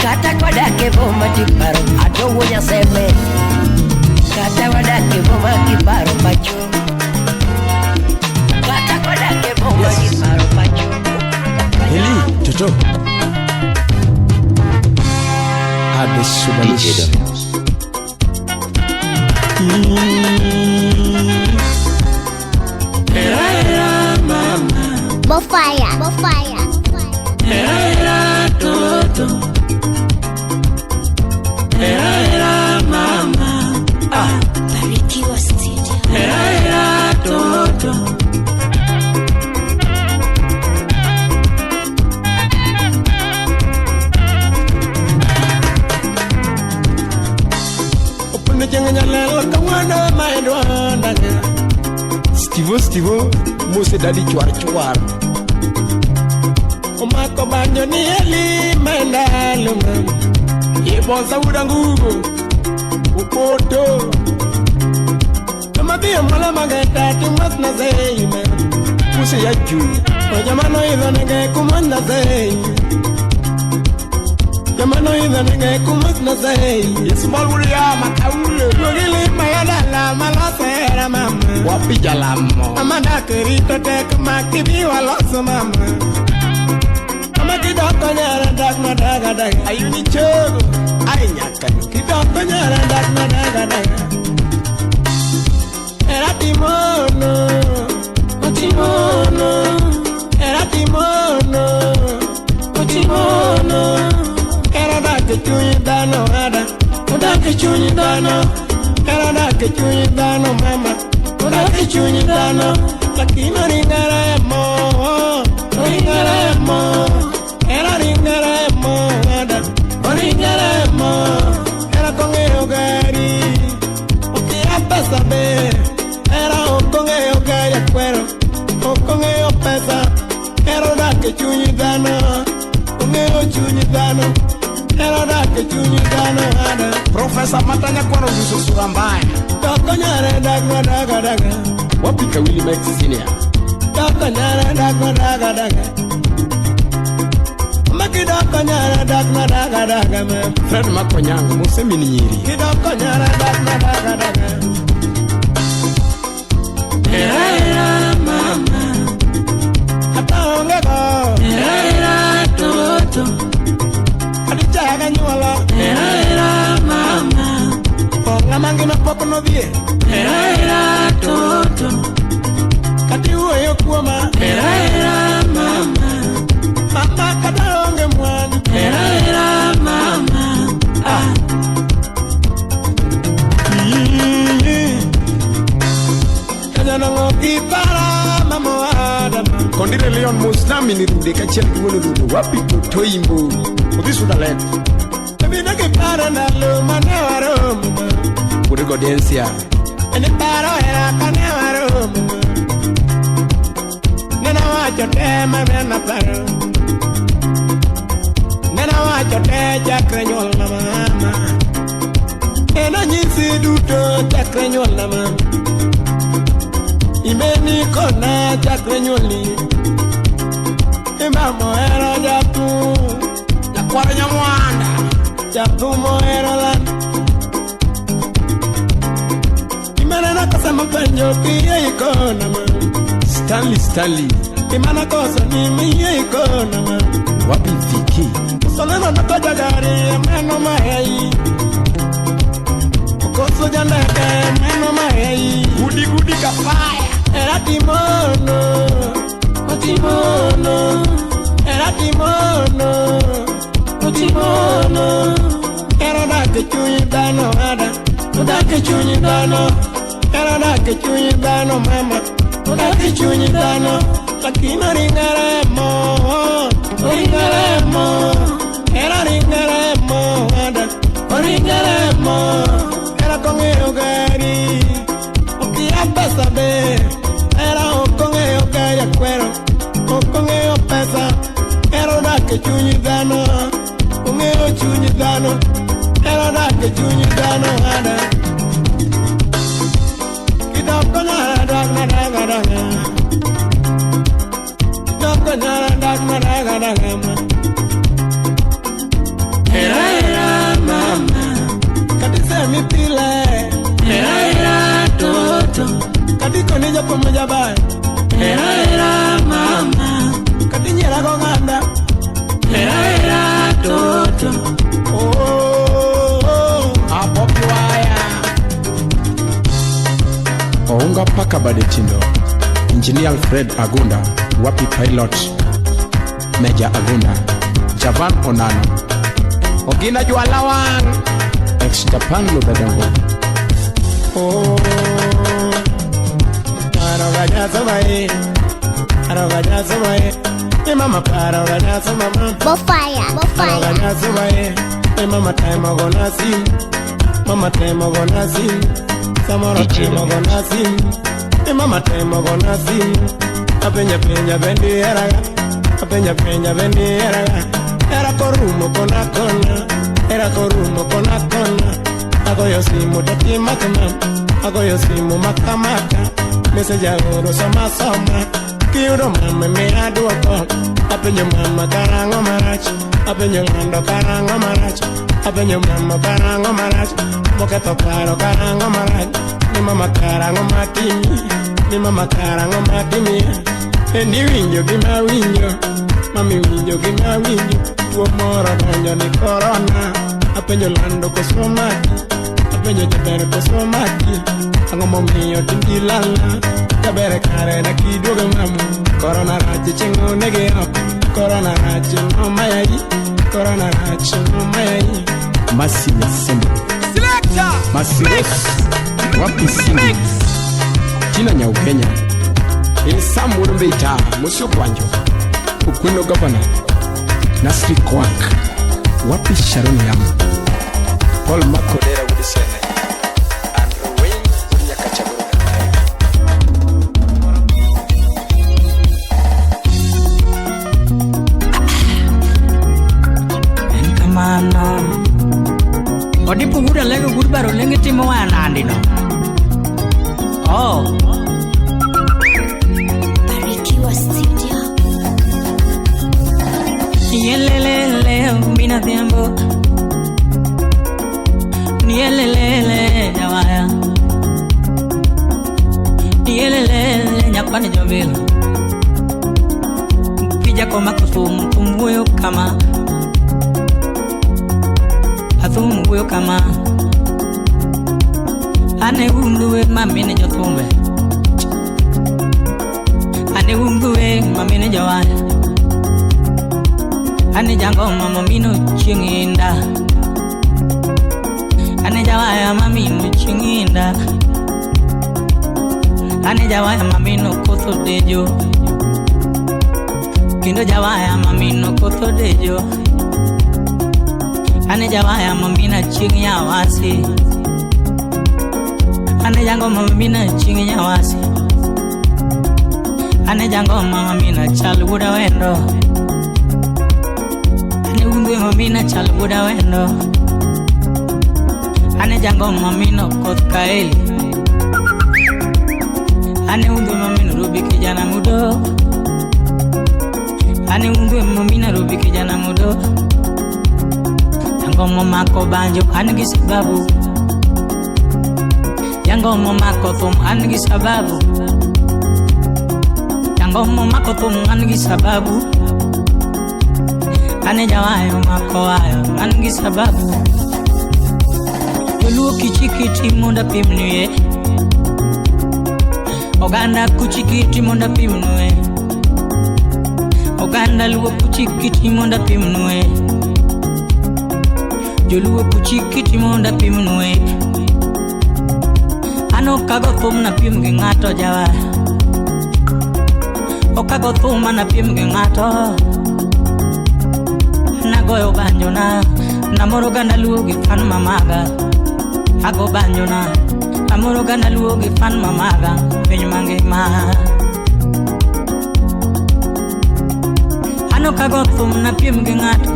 Kata kwa dake boma tiparo Ato wonya seme Kata kwa dake boma tiparo pacho Kata kwa dake boma tiparo pacho Heli, Toto DJ Donius. Era Stivo, Mose Daddy Chuar. Omako banjo ni eli mendalo man. Yebonsa udangugo, upoto. Amadia mala mageta tumas na zei man. Muse ya juu, ojamano idha nege kumanda zei. Jamano idha nege kumas na zei. Yesmal wuria makaule. Lugili mayada la malasera mama. Wapi jalamo. Amanda kerito tek makibi waloso mama. Amakidoko nyara dak na daga daga. Ayuni chogo. Ay nyakani. Kidoko nyara dak na daga daga. Era timono. Otimono. Era timono. Otimono. Era dake chunyi dano ada. Dake chunyi dano. Era dake chunyi dano mama. Dake chunyi dano. Lakini ringara ya mo. Ringara ya mo. Era ringara ya mo ada. Ringara ya mo. Era kongeo gari. Ukia pesa be. Era kongeo gari ya cuero. Kongeo pesa. Era dake chunyi dano. Kongeo chunyi dano. Era dake chunyi dano ada. Profesa matanya kwaro visusura mbaya. Doko nyare dagma daga daga. Wapika Willie Max Senior. Doko nyare dagma daga daga. Maki doko nyare dagma daga daga man. Fred Makonyanga musemi ni nyiri. Doko nyare dagma daga daga. Era mama. Hata ongeko. Era toto. Adichaga nyuala. Era mama. Ponga mangi na poko no vie. Era toto. Kati uwe yo kuoma. Era mama. Mama kata onge mwani. Era mama. Ah. Kanya nango kipara mama wadama. Kondire Leon Musnami ni rude kachia kiwono rude. Wapi kutoimbo. Udisu dalek. Ebina kipara na lo manewaro mama. Kurigo densia. Ene paro era kanewaro mama. Nena wacho tema mena paro. Nena wacho te chakre nyol na mama. Nena nyisi duto chakre nyol na mama. Imeni kona chakre nyoli. Imamo era jatu. Jakwara nyamwanda. Jatu mo era lan. Imana na kosa mpenjo kiye ikona man. Stanley. Imana kosa ni miye ikona man. Wapi Viki. Soleno na koja gari meno mahei. Koso jandeke meno mahei. Gudi kafaya. Era timono. Otimono. Era timono. Otimono. Era dake chunyi dano ada. Dake chunyi dano. Era dake chunyi dano mama. Dake chunyi dano. Lakini ringara mo. Ringara mo. Era ringara mo ada. Ringara mo. Era kongeo gari. Ukia pesa be. Era kongeo gari ya cuero. Kongeo pesa. Era dake chunyi dano. Kongeo chunyi dano. Era dake chunyi dano ada. Kidoko nyara dagna daga daga. Kidoko nyara dagna daga daga ma. Era mama. Kati semi pile. Era toto. Kati konija pamoja bai. Era mama. Kati nyera gonganda. Era toto. Apopiwaya. Ounga paka badetindo. Engineer Alfred Agunda. Wapi Pilot Major Agunda. Javan Onano. Ogina Jualawang. Ex-Japan Lubedengo. Arogaja Sobae. Mama Arogaja Sobae. Bofaya. Arogaja Sobae. Mama time gonna see. Mama temo gona sim, samoro temo gona sim. Mama temo gona sim. Apenya penya bendi eraga, apenya penya bendi eraga. Era korumo kona kona, era korumo kona kona. Ago yo simu dati makama, ago yo simu makamaka. Message agoro sama sama. Kiudo mama me aduoko. Apenya mama karango marach, apenya ngando karango marach. Apenya mama karango marach, moketo paro karango marach. Ni mama karango matimi, ni mama karango matimi. Endi winjo gima winjo, mami winjo gima winjo. Tuo moro donjo ni corona, apenjo lando kosomaki, apenjo jabere kosomaki. Ango momiyo tindi lala, jabere kare na kiduoge mamu. Corona rache chengo nege up, corona rache no mayayi, corona rache no mayayi. Masi ya sembo Masiros Wapi Sindi Tina nya Ukenya Samu urumbe ita Musio Kwanjo Ukwino Governor Nasri Kwak Wapi Sharon Yamu Paul Makodera Wudisene Andrew Wayne Unyaka Chaguru Enkamana Odipu guda lego gudbaro lenge timo wanandi no. Oh. Barikiwa Studio. Nielelele mina tiempo. Nielelele jawaya. Nielelele nyapani jobil. Kija koma kusum kumbuyo kama. Athumbuyo kama ane unduwe mamine jotumbe ane unduwe mamine jawaya ane jango mamino chinginda ane jawaya mamino chinginda ane jawaya mamino koso dejo kindo jawaya mamino koso dejo ane jawaya mamina chingya wasi ane jango mamina chingya wasi ane jango mamina chalguda wendo ane undwe mamina chalguda wendo ane jango mamino kotkaeli ane undwe mamina rubi kijana mudo ane undwe mamina rubi kijana mudo Yango mako banjo angi sababu Yango mako thum angi sababu Yango mako thum angi sababu Ane jawayo mako ayo angi sababu Yuluo kichikiti monda pimnuye Oganda kuchikiti monda pimnuye Oganda luo kuchikiti monda pimnuye Joluo kuchikiti monda pimnuwe Ano kago thum na pim gi ngato jawa O kago thum na pim gi ngato Nagoyo banjo na Namoro ganda luo gi fan mamaga Ago banjo na Namoro ganda luo gi fan mamaga Penyu mange ma Ano kago thum na pim gi ngato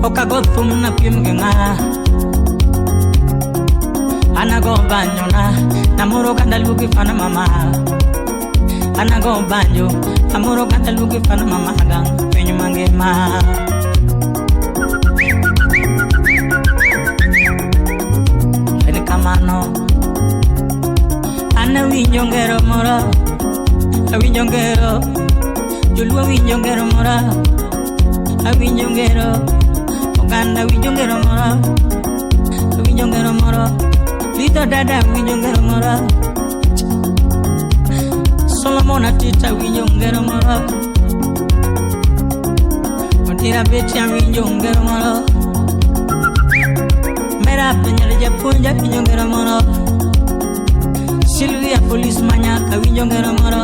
Oka go thum na pim genga Ana go banjo na Namoro kanda lugi fana mama Ana go banjo Namoro kanda lugi fana mama gang Penyu mange ma Ene kamano Ana winjo ngero mora Winjo ngero Jolua winjo ngero mora Winjo ngero Oganda winjo ngero mora Winjo ngero mora Lito dada winjo ngero mora Solomon atita winjo ngero mora Matira betia winjo ngero mora Mera penyere japunja winjo ngero mora Sylvia police manyaka winjo ngero mora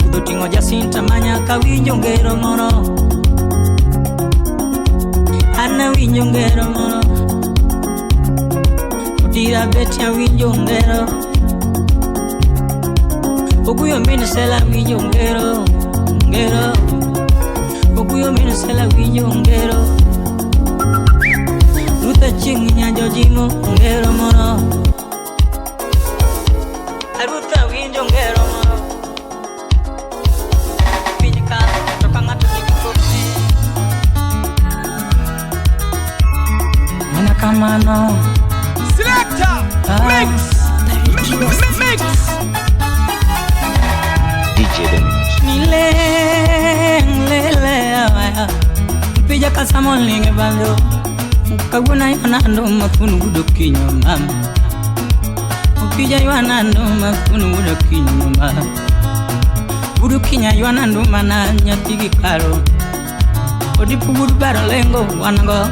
Budo tingo Jacinta manyaka winjo ngero mora Ana winjo Oguya beti ya winjo ngero Oguyo mini sela winjo ngero Ngero Oguyo mini sela winjo ngero Ruta chingi nyanjo jimo ngero mono Aruta winjo ngero mono Pinyika toka ngatu nikikopi Mana kamano Selector, mix. DJ Dominus. Pija kasamon linge bando Kaguna yonando mafunu gudo kinyo mama Pija yonando mafunu gudo kinyo mama Gudo kinya yonando mana nyatigi karo Odipu gudu baro lengo wanango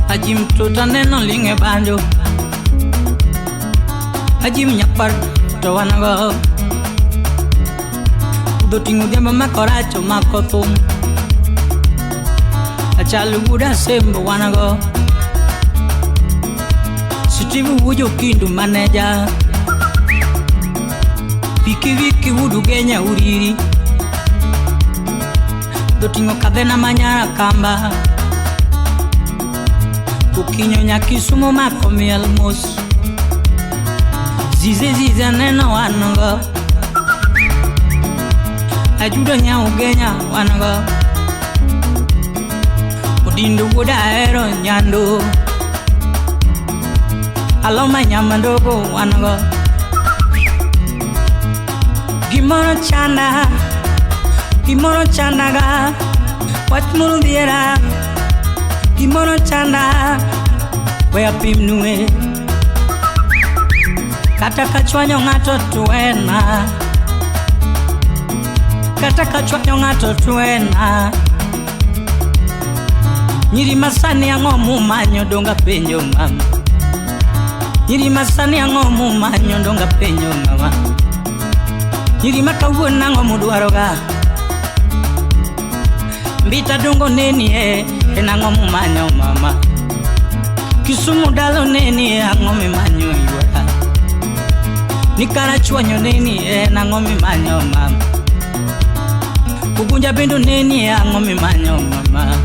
Ajim tuta neno linge bando Ajim nyapar to wanago Do tingu demba makoracho makotum Achalu buda sembo wanago Sitivu wujo kindu maneja Viki viki wudu genya uriri Do tingu kadena manyara kamba Kukinyo nyakisumo makomi almos Zize neno wanago Ajudo nya ugenya wanago Udindu wuda ero nyando Aloma nyamandogo wanago Gimono chanda ga Wachmuru diera Gimono chanda Wea pimnue Kata kachwanyo ngato tuena Kata kachwanyo ngato tuena Nyiri masani yango mumanyo donga penyo mama Nyiri masani yango mumanyo donga penyo mama Nyiri makawuna yango muduaroga Mbita dongo neni enango mumanyo mama Kisumu dalo neni yango mimanyo iwara Nikara chwanyo neni enango mimanyo mama Kukunja bendo neni yango mimanyo mama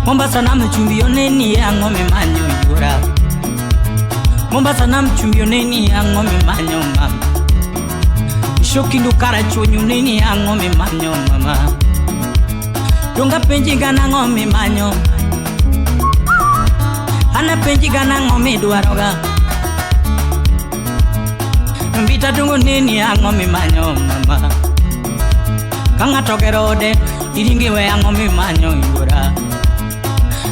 Mombasa na mchumbio neni yango mimanyo iwara Mombasa na mchumbio neni yango mimanyo mama Shokindu kara chwanyo neni yango mimanyo mama Donga penji gana ngomi manyo Ana penji gana ngomi duaroga Mbita dungo nini ya ngomi manyo mama Kanga togerode Iringiwe ya ngomi manyo yura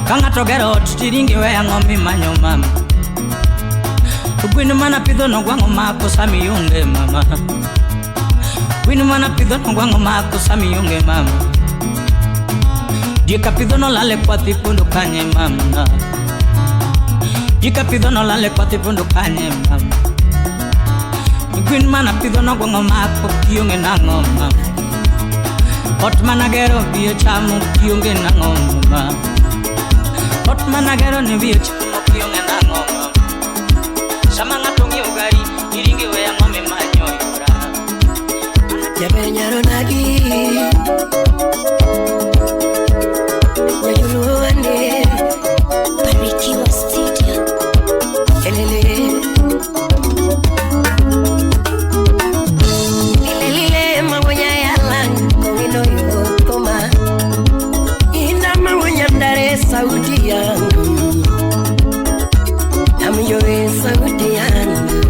Kanga togerode Iringiwe ya ngomi manyo mama Gwinu mana pido no gwango mako sami yunge mama Gwinu mana pido no gwango mako sami yunge mama Jika pido no lale kwa tipundu kanye mama Jika pido no lale kwa tipundu kanye mama Gwin mana pido no gwango mako kiyonge nango mama Hot managero biyo chamu kiyonge nango mama Hot managero ni biyo chamu kiyonge nango mama Sama ngatongi ugari iringi weya ngome manyo yura Jabe nyaro nagi Nyajuluane Barikiwa Studio. Elele Lilele mawonya yalang Kongino yotoma Ina mawonya mdare sauti yangu Namyowe sauti yangu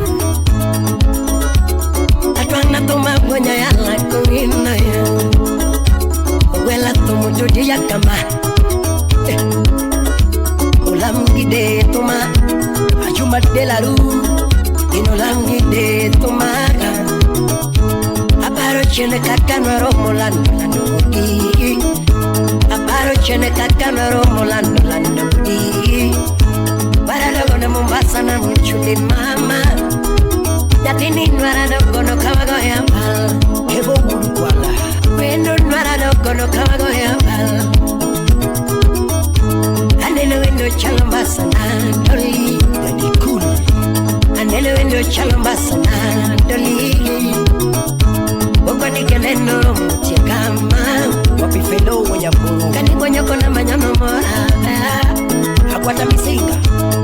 Atwanga toma mawonya yalang Kongino yangu Ogwela tomo jodi yakamba Olamgide toma Ajuma de la rue Inolamgide toma Aparo chene kakano romo lando lando budi Aparo chene kakano romo lando lando budi Barado gono Mombasa na mchuli mama Yatini nwarado gono kawago yambal Ebo budu wala Wendo nwarado gono kawago yambal Andele wendo chalamba sana Olo chalambasa na doli Bogwa ni keleno mutia kama Wapi felo wanyaburu Kani bonyoko na manyano mora Hakwata misinga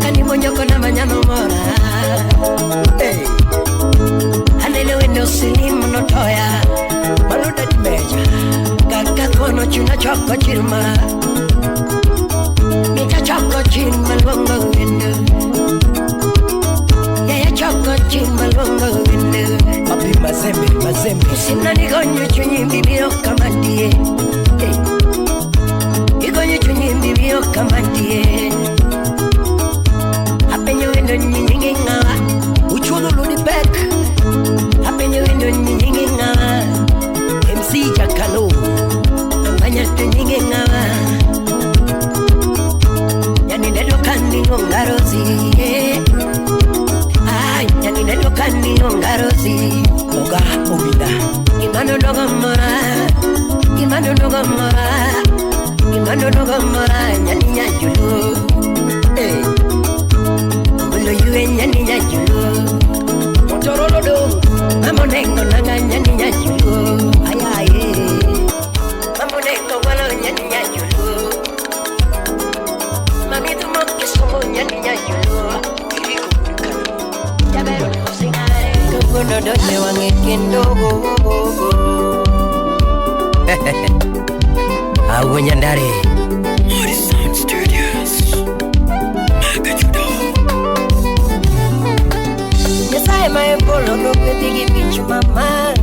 Kani bonyoko na manyano mora Hey Anene wendo silimu notoya Maluda dimeja Kaka kono chuna choko chirma Mika choko chirma luongo wendo Yaya choko chirma luongo wendo Papi mazembe Sina nigonyo chunyi mbibio kamandie Nigonyo chunyi mbibio kamandie Apenyo wendo nyingi ngawa Uchulu ludi pek Apenyo wendo nyingi ngawa MC Jakalo Nambanya tu nyingi ngawa Yani nedo kandi ngongarozi Yani nedo kandi ngongarozi Oga obida Imano doga mora Imano doga mora Imano doga mora Yani nyajulu Ulo yue nyani nyajulu Motorolo do Mamonengo nanga nyani nyajulu Ayaye Mamonengo wala nyani nyajulu Mami tu mokisomo nyani nyajulu Jabero kusingare Kukuno doje wange kindogo Awe nyandare Horizon Studios Magajudo Nyasaye maepolo no kwethigi michi mama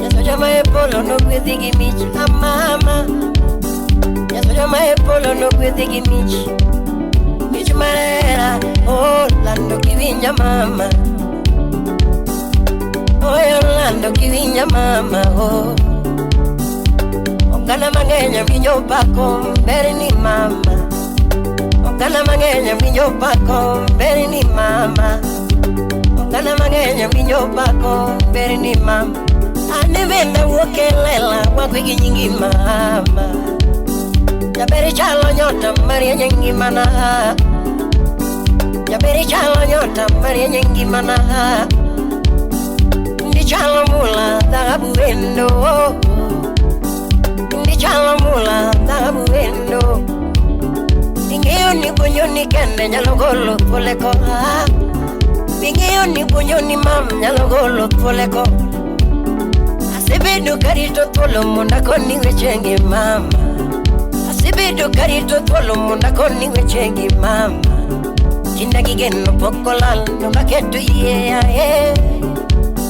Nyasoja maepolo no kwethigi michi mama Nyasoja maepolo no kwethigi michi Michi marera Orlando kivinja mama Orlando kivinja mama Ogana mangenya vinyo pako mbere ni mama Ogana mangenya vinyo pako mbere ni mama Ogana mangenya vinyo pako mbere ni mama Ane venda wokelela wakwegi nyingi mama Jaberi chalo nyota maria nyingi mana Jaberi chalo nyota maria nyingi mana Ndi chalo mula dhahabu wendo Ndi chalo mula dhahabu wendo Ingeo ni bunyo ni kende nyalogolo poleko Ingeo ni bunyo ni mam nyalogolo poleko Asibidu karito tolo munda koni wechengi mama Asibidu karito tolo munda koni wechengi mama Chinda gigeno pokolal nunga ketu ye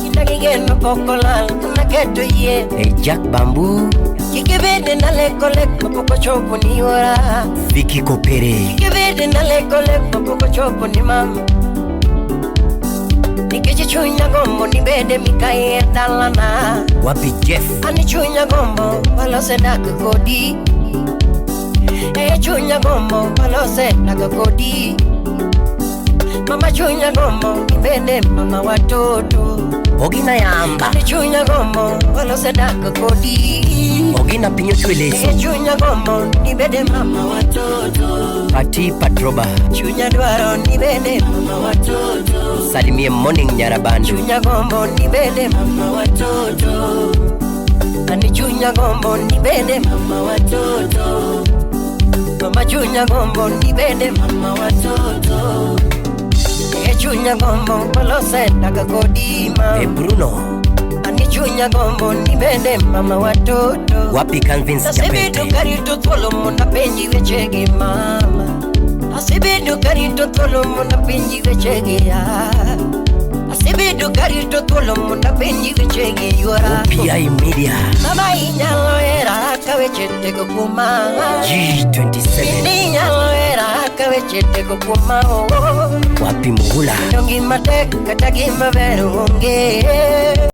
Chinda gigeno pokolal nunga ketu ye Jack Bamboo Kikibede na leko leko poko chopo ni ora Vicky Kopere Kikibede na leko leko poko chopo ni mama Nikichi chunya gombo ni bede mikaye dalana Wapi Jeff Ani chunya gombo walo sedaka kodi Chunya gombo walo sedaka kodi Mama chunya gombo ni bede mama watoto Ogina yamba Ani chunya gombo walo sedaka kodi Ogina pinyo tueleso Chunya gombo ni bede mama watoto Pati Patroba Chunya duaro ni bede mama watoto Salimie morning nyarabandu Chunya gombo ni bede mama watoto Ani chunya gombo ni bede mama watoto Mama chunya gombo ni bede mama watoto Chunya gombo walo sedaka kodi mama Bruno Ani chunya gombo ni bende mama watoto Wapi convince Japete Asibidu karito tolo muna penji wechegi mama Asibidu karito tolo muna penji wechegi ya Asibidu karito tolo muna penji wechegi yora OPI Media Mama inyalo era kawechete kukuma G27 Ini nyalo era kawechete kukuma Wapi Muhula Nongi matek katagi maveru unge